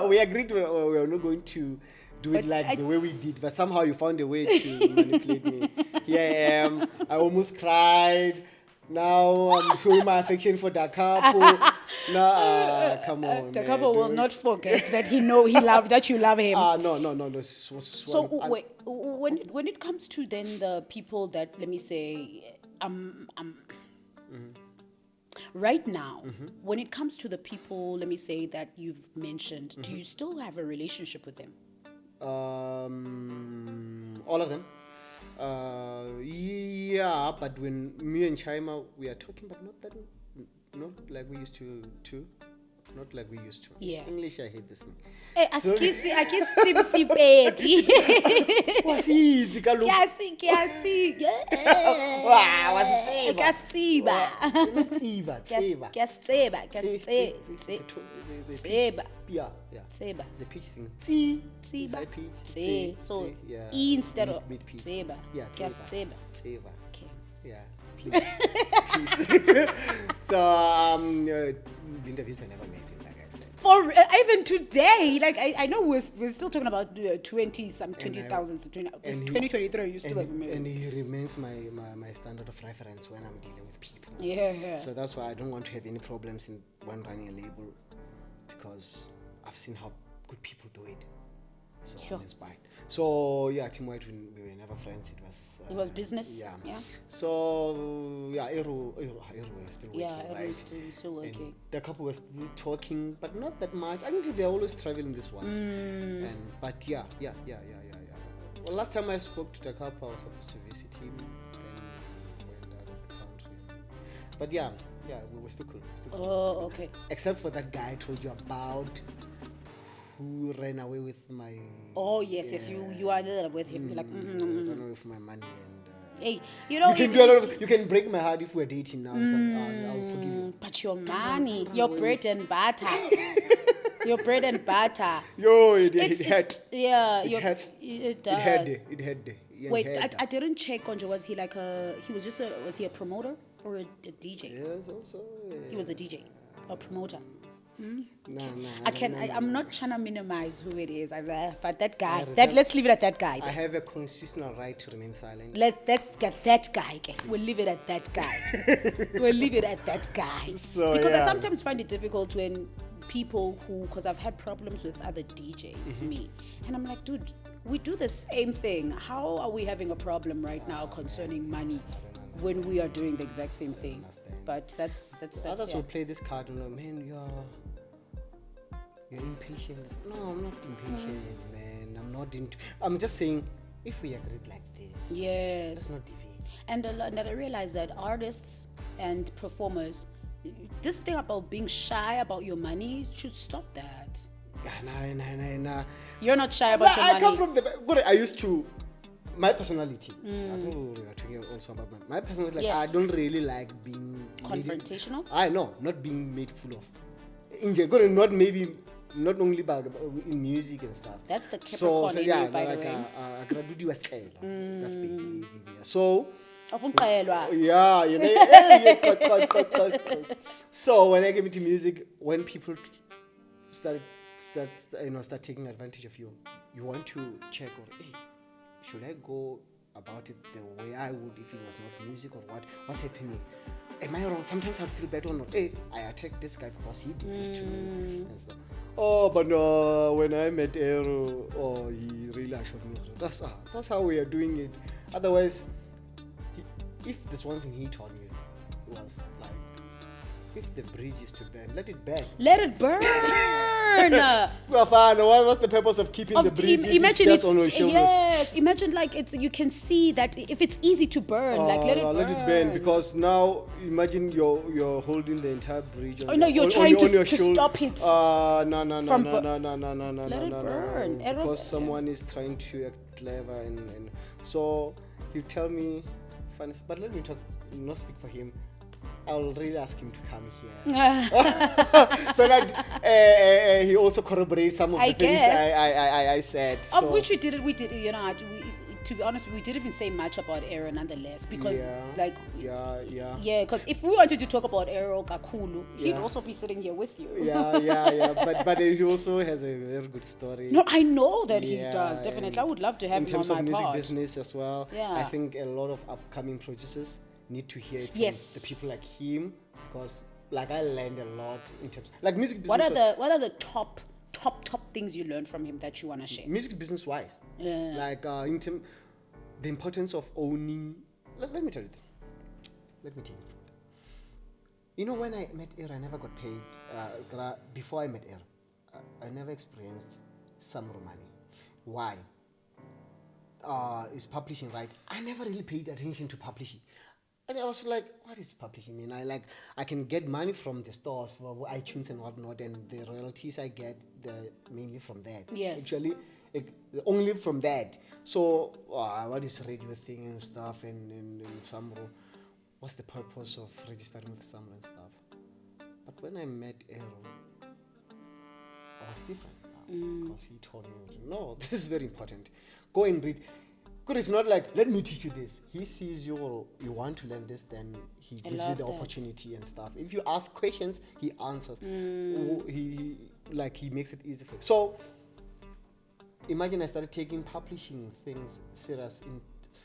We agreed we were not going to do it the way we did, but somehow you found a way to manipulate me. Here I am. I almost cried. Now I'm showing my affection for Da Capo. Come on. Da Capo will not forget that he loved that you love him. No. So wait, when it comes to then the people that, let me say, right now, when it comes to the people, let me say, that you've mentioned, do you still have a relationship with them? All of them. Yeah, but when me and Chaima, we are talking, but not like we used to. Not like we used to. Yeah. English, I hate this thing. What's Yeah. It's a pitch thing. High pitch. So yeah. E instead of mid pitch. tseba. Yeah, Just tseba. Tseba. Okay. Yeah. Please. So Vinny Da Vinci never made it, like I said. For even today, like I know we're still talking about 20,000. Because 2023 you still haven't made it. And he remains my standard of reference when I'm dealing with people. Yeah. So that's why I don't want to have any problems when running a label, because I've seen how good people do it. So Sure. I'm inspired. So yeah, Team White, we were never friends. It was business. Yeah. So yeah, Eru was still working, Yeah, right? still working. And the couple was still talking, but not that much. I think they're always traveling this once. But yeah. Well, last time I spoke to the couple, I was supposed to visit him, then went out of the country. But yeah, we were still cool. Okay. Except for that guy I told you about, who ran away with my... Oh, yes, you are there with him. You're like, ran away with my money, and... Hey, you know... You can do a lot of... You can break my heart if we're dating now, so I'll forgive you. But your money, your bread and butter. Your bread and butter. Yo, it hurt. Yeah. It hurts. It does. It had. Wait, I didn't check on you. Was he like was he a promoter or a DJ? Yes, also. He was a DJ. or promoter. Nah, I'm not trying to minimize who it is, but that guy. Let's leave it at that guy. I have a constitutional right to remain silent. Let's get that guy. We'll leave it at that guy. We'll leave it at that guy. So, because I sometimes find it difficult when people because I've had problems with other DJs, me, and I'm like, dude, we do the same thing. How are we having a problem right now concerning money when we are doing the exact same thing? But that's others will play this card and like, man, you're impatient. No, I'm not impatient, man. I'm not into. I'm just saying, if we agreed like this, yes, let's not deviate. And I realize that artists and performers, this thing about being shy about your money should stop that. Nah. You're not shy about your money. I come from I used to. My personality. I know we are talking also about my personality. Like, yes. I don't really like being confrontational. I know, not being made full of. In general, not only about in music and stuff. That's the Capricorn in you, by the way. So. So when I came into music, when people start taking advantage of you, you want to check or should I go about it the way I would if it was not music or what's happening? Am I wrong? Sometimes I feel better or not. I attacked this guy because he did this to me and stuff. Oh, but no, when I met Aero, he really showed me. That's how we are doing it. Otherwise, if there's one thing he taught me was like, if the bridge is to burn, let it burn. Let it burn. Well, fine. What's the purpose of keeping the bridge? Imagine it's just on your shoulders? Yes. Imagine you can see that if it's easy to burn, let it burn. Let it burn, because now imagine you're holding the entire bridge. You're trying to stop it. No. Let it burn. Because someone is trying to act clever and so you tell me, but let me not speak for him. I'll really ask him to come here. So that he also corroborates some of the things I said. Of which we did, to be honest, we didn't even say much about Aero nonetheless, because because if we wanted to talk about Aero Kakulu, he'd also be sitting here with you. But he also has a very good story. No, I know that he does, definitely. I would love to have him on my pod. In terms of music business as well, I think a lot of upcoming producers need to hear it from the people like him, because like I learned a lot in terms like music business. What are the top things you learned from him that you want to share? Music business wise, like in terms the importance of owning. Let me tell you. Let me tell you. You know, when I met Aero, I never got paid. Before I met Aero, I never experienced some money. Why? Is publishing right? I never really paid attention to publishing. And I was like, what is publishing mean? I can get money from the stores for iTunes and whatnot, and the royalties I get mainly from that. Yes. Actually, only from that. So what is radio thing and stuff and Samro? What's the purpose of registering with Samro and stuff? But when I met Aero, I was different because he told me, no, this is very important. Go and read. Because it's not like, let me teach you this. He sees you want to learn this, then he gives you the opportunity and stuff. If you ask questions, he answers. He makes it easy for you. So imagine I started taking publishing things serious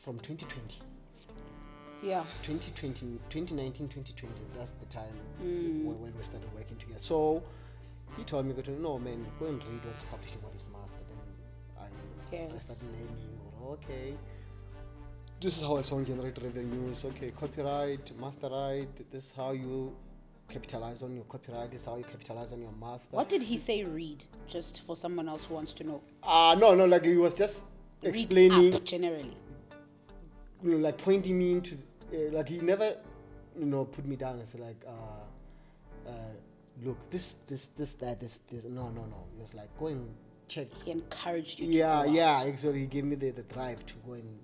from 2020. Yeah. 2019, 2020, that's the time when we started working together. So he told me, no man, go and read what is publishing, what is master. Then I started learning. Okay, this is how a song generates revenues. Okay, copyright, master right. This is how you capitalize on your copyright. This is how you capitalize on your master. What did he say? Read, just for someone else who wants to know. No. Like he was just explaining. Read up, generally. Like pointing me into. Like he never, put me down and say like, look, this. No. He was like, go and check. He encouraged you to go out. Exactly. He gave me the drive to go and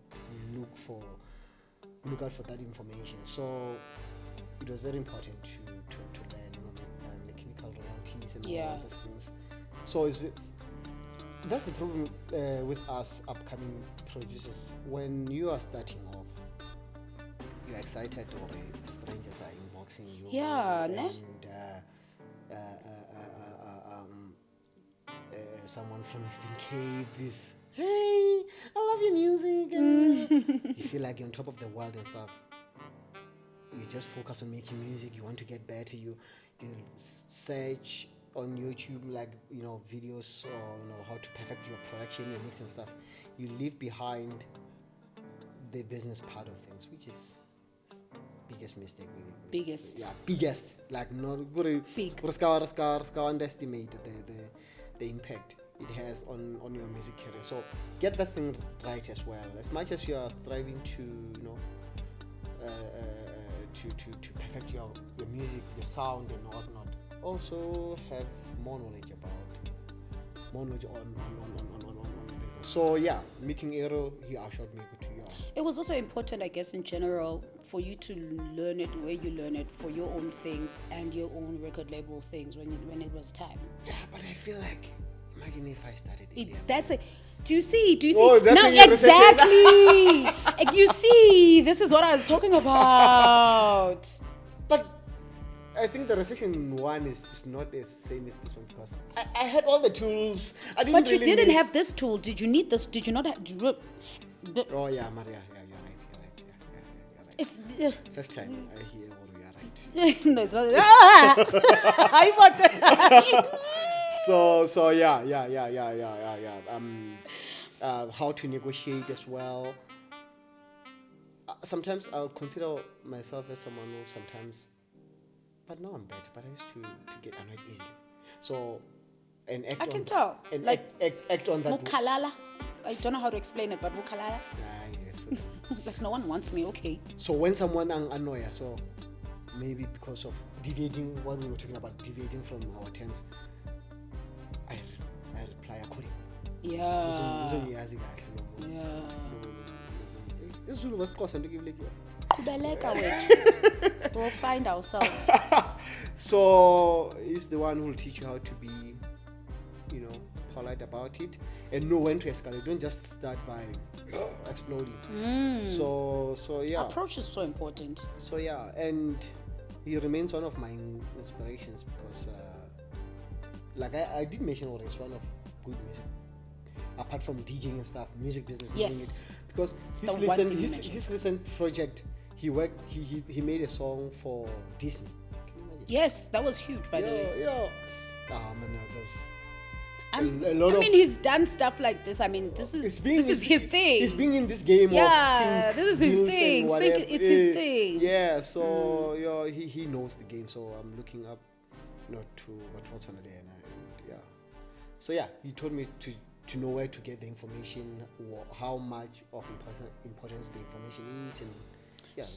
look out for that information. So it was very important to learn mechanical royalties and all those things. So that's the problem with us upcoming producers. When you are starting off, you're excited or strangers are inboxing you. Yeah, and someone from Eastern Cape is, hey, I love your music. And you feel like you're on top of the world and stuff. You just focus on making music. You want to get better. You search on YouTube, like, videos or how to perfect your production, your mix and stuff. You leave behind the business part of things, which is biggest mistake. Biggest. Like, not big. Underestimate the impact it has on your music career. So get that thing right as well. As much as you are striving to to perfect your music, your sound and whatnot, also have more knowledge on business. So yeah, meeting Aero, he assured me to you. It was also important, I guess, in general, for you to learn it where you learn it, for your own things and your own record label things when it was time. Yeah, but I feel like, imagine if I started Do you see? Oh, no, exactly. You see, this is what I was talking about. But I think the recession one is not the same as this one, because I had all the tools. But you didn't have this tool. Did you need this? Did you not have? Oh yeah, Maria. Yeah, you're right. You're right. It's first time I hear you're right. No, it's not. I want. So yeah. How to negotiate as well. Sometimes I'll consider myself as someone who sometimes, but now I'm better. But I used to get annoyed easily. So, and act. I can tell. And like act on that. Mukhalala. I don't know how to explain it, but mukhalala. Yes. Like no one wants me. Okay. So when someone annoys, so maybe because of deviating what we were talking about, deviating from our terms, I reply accordingly. Yeah. We'll find ourselves. So he's the one who will teach you how to be, polite about it and know when to escalate. Don't just start by exploding. So yeah. Approach is so important. So yeah, and he remains one of my inspirations because, like I did mention already, it's one of good music. Apart from DJing and stuff, music business. Yes. Because his recent project, he made a song for Disney. Can you imagine? Yes, that was huge, by the way. Yeah. There's he's done stuff like this. I mean, this is his thing. He's being in this game of sync. This is his thing. It's his thing. Yeah, so he knows the game. So I'm looking up, to what's on the day, and yeah. So yeah, he told me to know where to get the information, or how much of importance the information is, and yeah.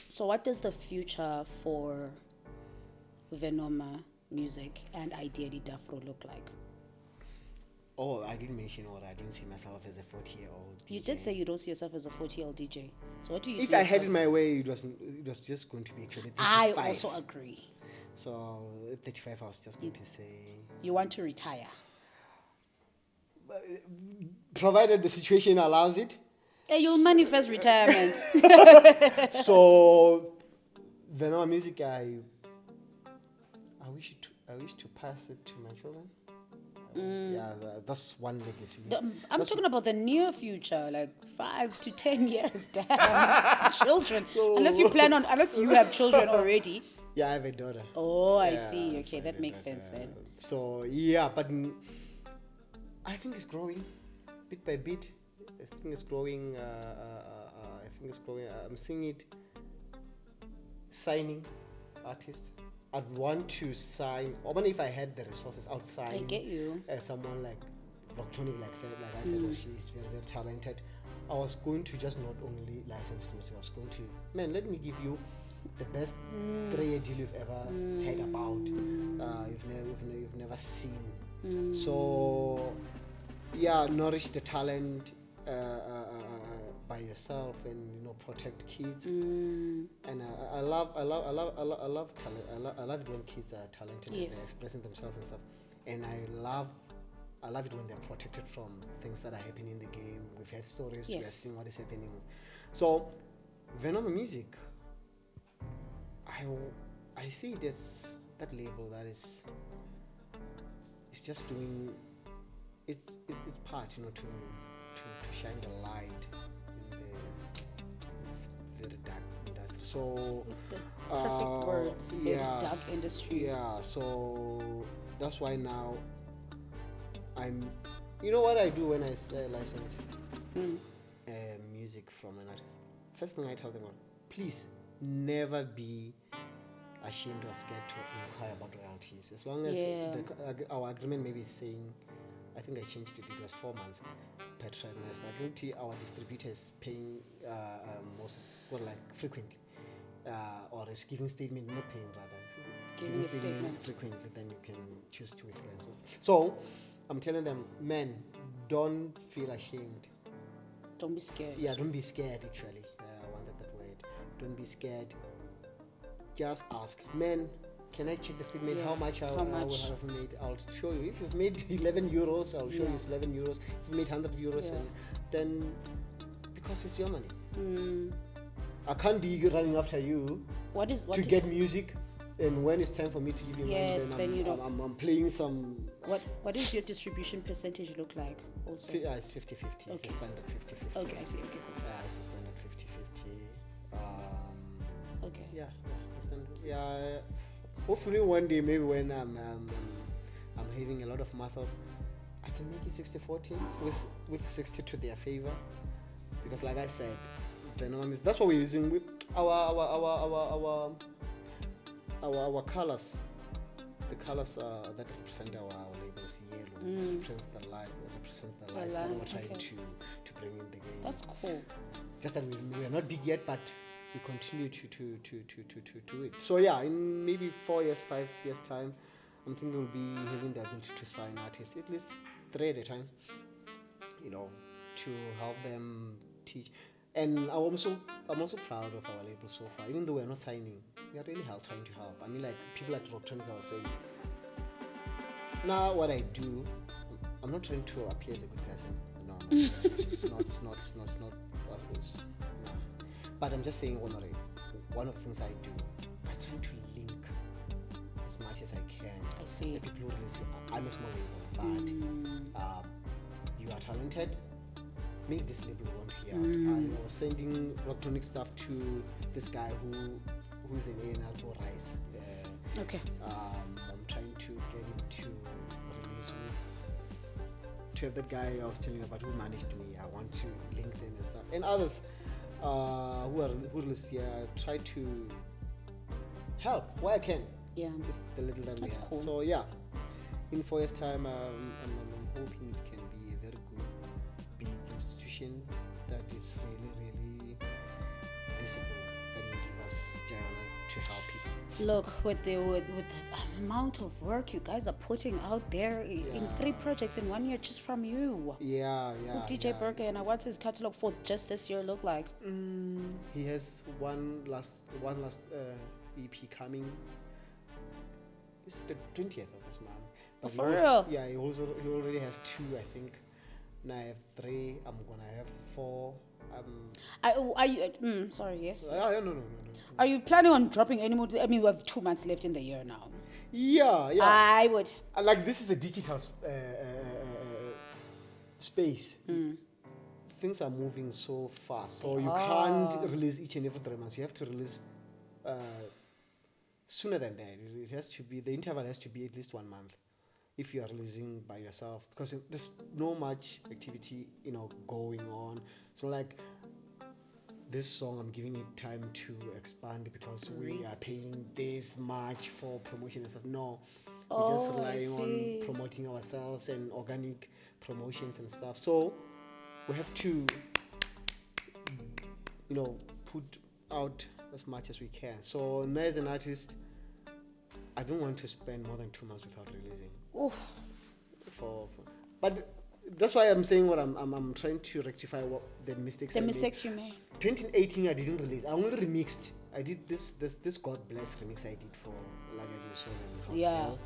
So what does the future for Venoma Musike and ideally Dafro look like? Oh, I didn't mention what I don't see myself as a 40-year-old DJ. You did say you don't see yourself as a 40-year-old DJ. So what do you see? If I had it my way, it was just going to be actually 35. I also agree. So at 35, I was just going to say... You want to retire? Provided the situation allows it. Yeah, you'll manifest retirement. So, Venoma Musike, I wish to pass it to my children. Yeah, that's one legacy. I'm talking about the near future, like 5 to 10 years. Damn, children. Unless you have children already. Yeah, I have a daughter. Oh, I see. Okay, that makes sense then. So yeah, but I think it's growing, bit by bit. I think it's growing. I'm seeing it signing artists. I'd want to sign, even if I had the resources, I would sign. I get you. Someone like Rocktonic, like I said, she's very, very talented. I was going to just not only license music, I was going to, let me give you the best 3-year deal you've ever heard about, you've never seen. So, yeah, nourish the talent by yourself, and protect kids. And I love talent. I love it when kids are talented, and they're expressing themselves and stuff. And I love it when they're protected from things that are happening in the game. We've heard stories, we are seeing what is happening. So, Venoma Musike, I see it as that label that is it's just doing its part, to shine the light in this very dark industry. So the perfect words, very dark industry. Yeah, so that's why now I'm. You know what I do when I license music from an artist? First thing I tell them, please never be ashamed or scared to inquire about royalties. As long as our agreement maybe is saying, I think I changed it. It was 4 months per trimester. Our distributor is paying frequently, or is giving statement, not paying rather. Giving a statement frequently, then you can choose to withdraw. So I'm telling them, men, don't feel ashamed. Don't be scared. Yeah, don't be scared. Actually, I wanted that word. Don't be scared. Just ask, men. Can I check the statement? How much I will have made? I'll show you. If you've made 11 euros, I'll show you it's 11 euros. If you made 100 euros, and then because it's your money. I can't be running after you to get music, and when it's time for me to give you money, then I'm playing some. What does your distribution percentage look like? Also, it's 50-50. Okay. It's a standard 50-50. Okay, I see. Okay, cool. Yeah, it's a standard 50-50. Okay. Yeah. Yeah. Hopefully one day, maybe when I'm having a lot of muscles, I can make it 60-40 with 60 to their favor, because like I said, Venoma Musike, that's what we're using with our colors. The colors that represent our labels, yellow represents the light, that we're trying to bring in the game. That's cool. Just that we are not big yet, but we continue to do it. So yeah, in maybe 4 years, 5 years time, I'm thinking we'll be having the ability to sign artists, at least 3 at a time, to help them teach. And I'm also proud of our label so far. Even though we're not signing, we are really trying to help. I mean, like people like Rocktonica were saying, now what I do, I'm not trying to appear as a good person. No. It's not. But I'm just saying, one of the things I do, I try to link as much as I can. I see. The people who listen, I'm a small label, but you are talented. Maybe this label won't hear out. I was sending Rocktronic stuff to this guy who's an A&R for Rice. Okay. I'm trying to get it to release to have that guy I was telling you about who managed me. I want to link them and stuff. And others who released here, try to help where I can. Yeah. With the little that we have. Cool. So yeah, in 4 years' time, I'm hoping it can be a very good, big institution that is really, really visible, that will give us to help people. Look, with the amount of work you guys are putting out there in 3 projects in 1 year, just from you. Yeah. DJ Burger, and what's his catalog for just this year look like? He has one last EP coming. It's the 20th of this month. But for real? Yeah, he already has 2, I think. Now I have 3. I'm gonna have 4. Are you? Sorry. Yes. No. Are you planning on dropping any more? I mean, we have 2 months left in the year now. Yeah. I would. Like, this is a digital space. Things are moving so fast, so you can't release each and every 3 months. You have to release sooner than that. It has to be, the interval has to be at least 1 month if you are releasing by yourself, because there's no much activity going on. So like this song, I'm giving it time to expand because we are paying this much for promotion and stuff. No, we're just relying on promoting ourselves and organic promotions and stuff. So we have to put out as much as we can. So now, as an artist, I don't want to spend more than 2 months without releasing. But that's why I'm saying what I'm trying to rectify the mistakes. The mistakes you made. 2018, I didn't release. I only remixed. I did this God Bless remix I did for Lagadi Soul and House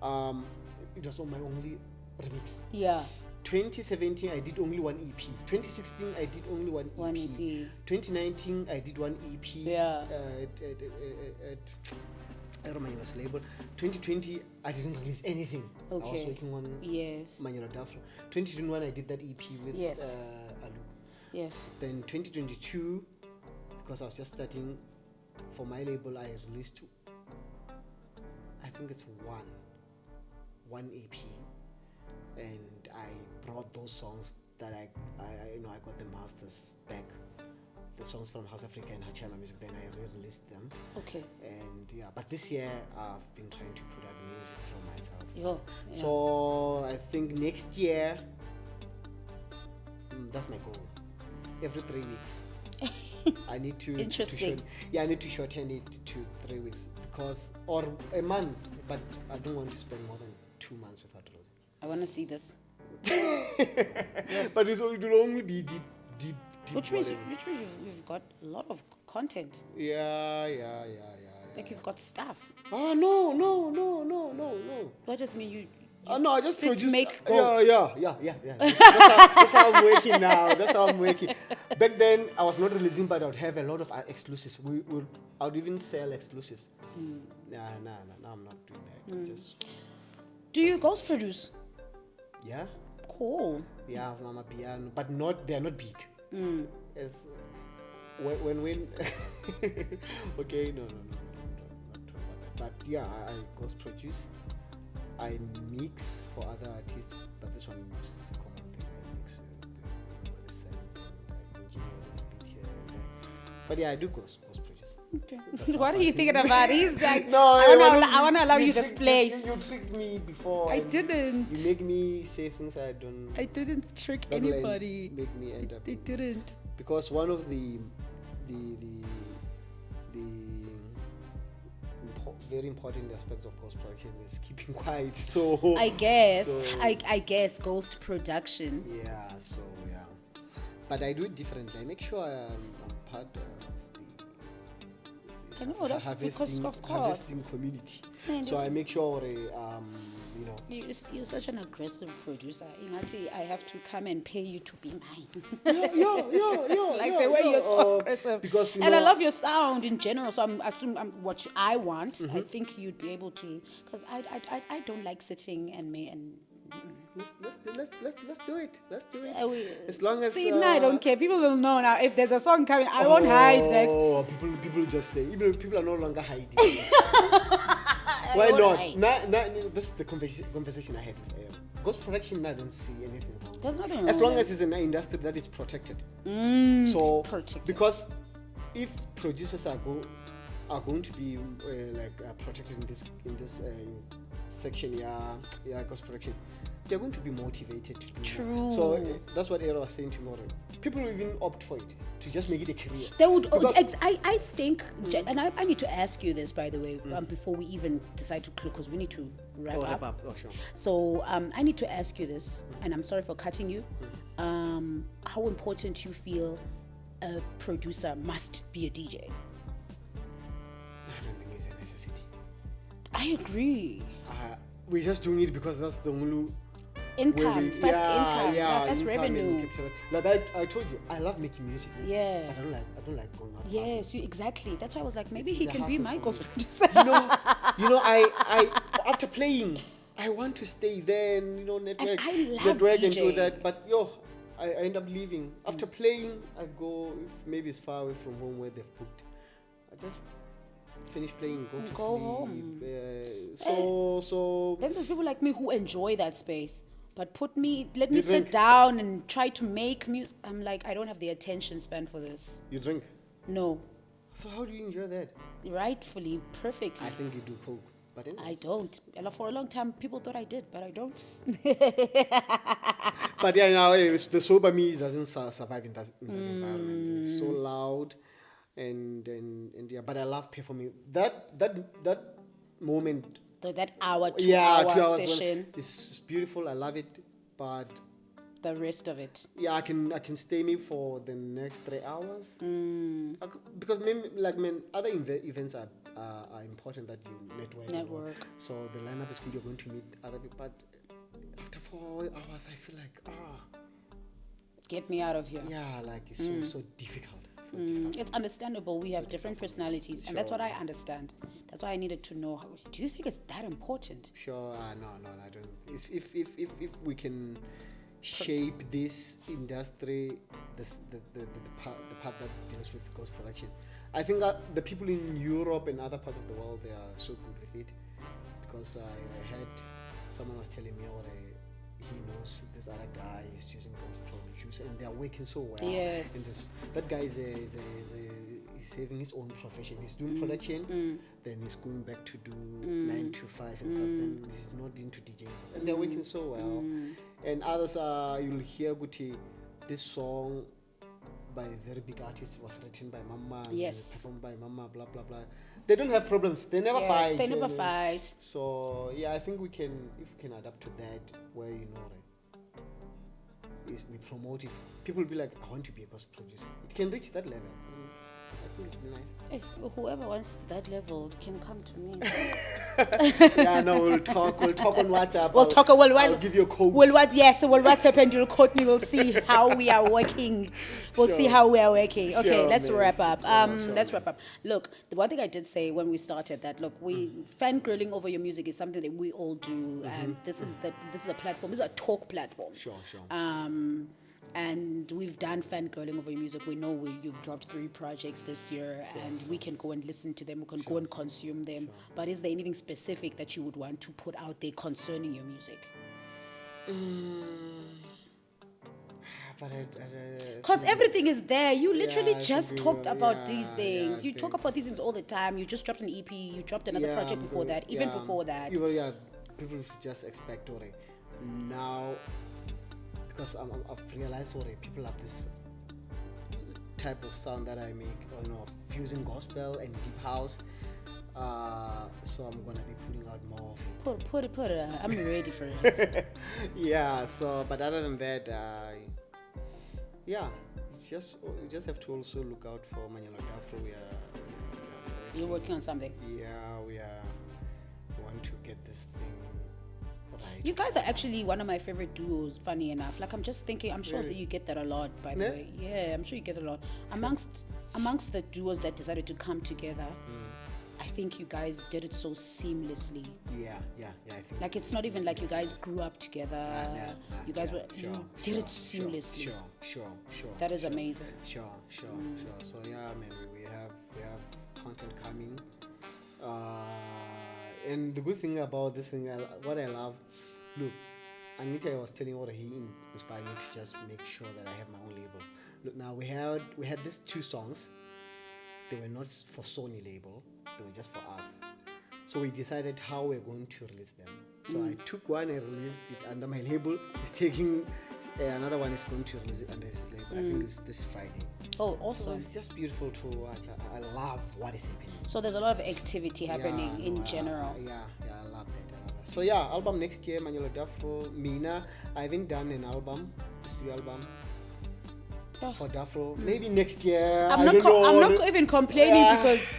Afrika. It was my only remix. Yeah. 2017, I did only 1 EP. 2016, I did only 1 EP. 2019, I did 1 EP. Yeah. Manula's label. 2020, I didn't release anything. Okay. I was working on Manula Dafro. 2021, I did that EP with Alu. Yes. Then 2022, because I was just starting for my label, I released, I think it's one EP, and I brought those songs that I got the masters back. The songs from House Afrika and Venoma Musike, then I re-released them. Okay. And but this year I've been trying to put out music for myself. Yeah. So I think next year, that's my goal. Every 3 weeks. I need to Interesting. I need to shorten it to 3 weeks or a month, but I don't want to spend more than 2 months without releasing. I want to see this. But it will only be deep. Which means you've got a lot of content. Yeah. Like you've got stuff. Oh no. What does mean you no, I just produce. Make go. Yeah. That's how I'm working now. That's how I'm working. Back then, I was not releasing, but I would have a lot of exclusives. I would even sell exclusives. Nah, I'm not doing that. Just. Do you ghost produce? Yeah. Cool. Yeah, Amapiano, but they're not big. As when okay, no, but yeah, I ghost produce. I mix for other artists, but this one is a common thing. I mix but yeah, I do ghost produce. Okay. What are you thinking about? He's like, no, I want to allow you this place. You tricked me before. I didn't. You make me say things I don't. I didn't trick anybody. Make me end up. It didn't. Because one of the very important aspects of post production is keeping quiet. So I guess ghost production. Yeah. So yeah, but I do it differently. I make sure I'm part of I know that's because of course harvesting community. So I make sure you're such an aggressive producer. I have to come and pay you to be mine. Like the way you're so aggressive. Because I love your sound in general. So what I want. I think you'd be able to, because I don't like sitting and Let's do it. As long as I don't care. People will know now. If there's a song coming, I won't hide that. Oh, people just say. Even people are no longer hiding. Why not? This is the conversation I had with ghost production. I don't see anything wrong. There's nothing wrong. As long as it's an industry that is protected. Protected. Because if producers are going to be protected in this section, ghost production, they're going to be motivated to do True. More. So that's what Era was saying to me. People will even opt for it to just make it a career. They would. I think, and I need to ask you this, by the way, before we even decide to close, because we need to wrap up. Oh, sure. So I need to ask you this, and I'm sorry for cutting you. How important you feel a producer must be a DJ? I don't think it's a necessity. I agree. We're just doing it because that's the only income, first revenue. Like I told you, I love making music. Yeah. I don't like going out. Yes, exactly. That's why I was like, maybe he can be my ghost producer. I after playing, I want to stay there and network and do that. But I end up leaving. After playing, I go, if maybe it's far away from home where they've booked. I just finish playing, go sleep. Home. So then there's people like me who enjoy that space. But let me sit down and try to make music. I'm like, I don't have the attention span for this. You drink? No. So how do you enjoy that? Rightfully, perfectly. I think you do coke, but anyway. I don't. For a long time, people thought I did, but I don't. But the sober me doesn't survive in that environment. It's so loud, and but I love performing. That moment. That hour, 2 hour session. It's beautiful. I love it, but the rest of it. Yeah, I can stay me for the next 3 hours. Because other events are important that you network. So the lineup is good. You're going to meet other people, but after 4 hours, I feel like get me out of here. Yeah, like it's so difficult for different. It's understandable. We have different personalities, and that's what I understand. That's why I needed to know. Do you think it's that important? Sure. No, I don't. If we can shape this industry, the part that deals with ghost production, I think that the people in Europe and other parts of the world, they are so good with it, because I heard someone was telling me he knows this other guy is using ghost producer, and they are working so well. Yes. That guy is he's having his own profession. He's doing production, then he's going back to do 9 to 5 and stuff. Then he's not into DJing, and they're working so well. And others you'll hear Guti, this song by a very big artist was written by Mama, performed by Mama, blah blah blah. They don't have problems. They never fight. They never fight. So I think if we can adapt to that, where we promote it, people will be like, I want to be a ghost producer. It can reach that level. I think it's really nice. Hey, whoever wants to that level can come to me. We'll talk on WhatsApp. I'll give you a code. We'll WhatsApp and you'll quote me. We'll see how we are working. See how we are working. Okay, sure, let's wrap up. Sure. Let's wrap up. Look, the one thing I did say when we started that, look, fangirling over your music is something that we all do, and this is the platform. This is a talk platform. Sure. And we've done fangirling over your music. We know you've dropped 3 projects this year, and we can go and listen to them. We can go and consume them. But is there anything specific that you would want to put out there concerning your music? Because everything is there. You literally just talked about these things. You talk about these things all the time. You just dropped an EP. You dropped another project before that. Even before that. People should just expect now. Because I've realized people have this type of sound that I make, fusing gospel and deep house. So I'm gonna be putting out more of it. Put it. I'm ready for it. But other than that, you just have to also look out for Manuel Dafro. You're working on something. We want to get this thing. You guys are actually one of my favorite duos, funny enough. Like, I'm just thinking, I'm sure that you get that a lot, by the way. Yeah, I'm sure you get it a lot. Amongst the duos that decided to come together, I think you guys did it so seamlessly. Yeah, I think. Like, it's not even like you guys grew up together. You guys did it seamlessly. Sure. That is amazing. Sure. So we have content coming. And the good thing about this thing, what I love, look, Anita was telling what he inspired me to just make sure that I have my own label. Look, now we had these 2 songs. They were not for Sony label. They were just for us. So we decided how we're going to release them. So I took one and released it under my label. He's taking another one is going to release it under his label. I think it's this Friday. Oh, awesome. So it's just beautiful to watch. I love what is happening. So there's a lot of activity happening in general. I love that. So album next year, Manuel Dafro, Mina. I haven't done an album, a studio album for Dafro. Maybe next year. I'm not even complaining because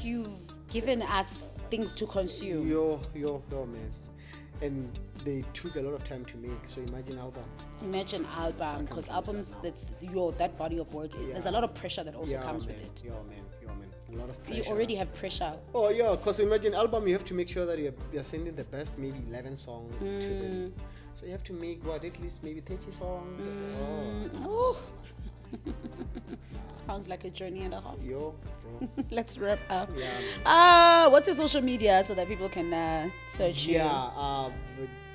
you've given us things to consume. Yo, man. And they took a lot of time to make. So imagine album, because albums, that body of work. There's a lot of pressure that also comes with it. Yo, man. A lot of pressure. You already have pressure. Oh yeah, because imagine album, you have to make sure that you're sending the best, maybe 11 songs to them. So you have to make at least maybe 30 songs. Oh. Sounds like a journey and a half. Yo, bro. Let's wrap up. Yeah. What's your social media so that people can search you?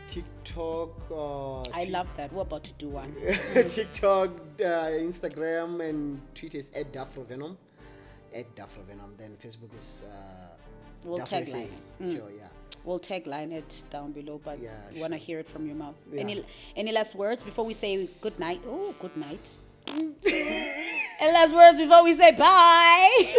TikTok. I love that. We're about to do one. TikTok, Instagram, and Twitter is @DafroVenom. @DafroVenom. Then Facebook is. We'll tagline. Sure, yeah. We'll tagline it down below, but we want to hear it from your mouth. Yeah. Any last words before we say good night? Oh, good night. Any last words before we say bye?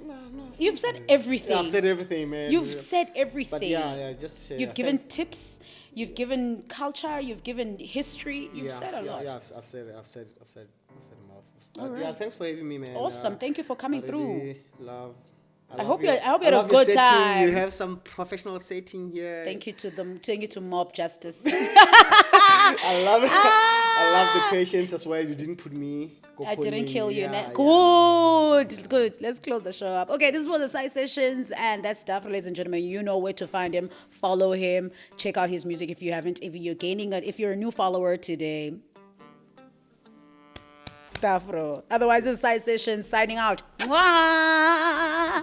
No. You've said everything. I've said everything, man. You've said everything. But just to say. You've given tips. You've given culture. You've given history. You've said a lot. Yeah, I've said a mouthful. All right. Thanks for having me, man. Awesome. Thank you for coming through. I hope you had a good time. You have some professional setting here. Thank you to Mob Justice. I love it. I love the patience as well. You didn't put me. I didn't kill you. Yeah, Good, good. Let's close the show up. Okay, this was the side sessions, and that's Dafro, ladies and gentlemen. You know where to find him. Follow him. Check out his music if you haven't. If you're a new follower today, Dafro. Otherwise, it's side sessions signing out. Mwah!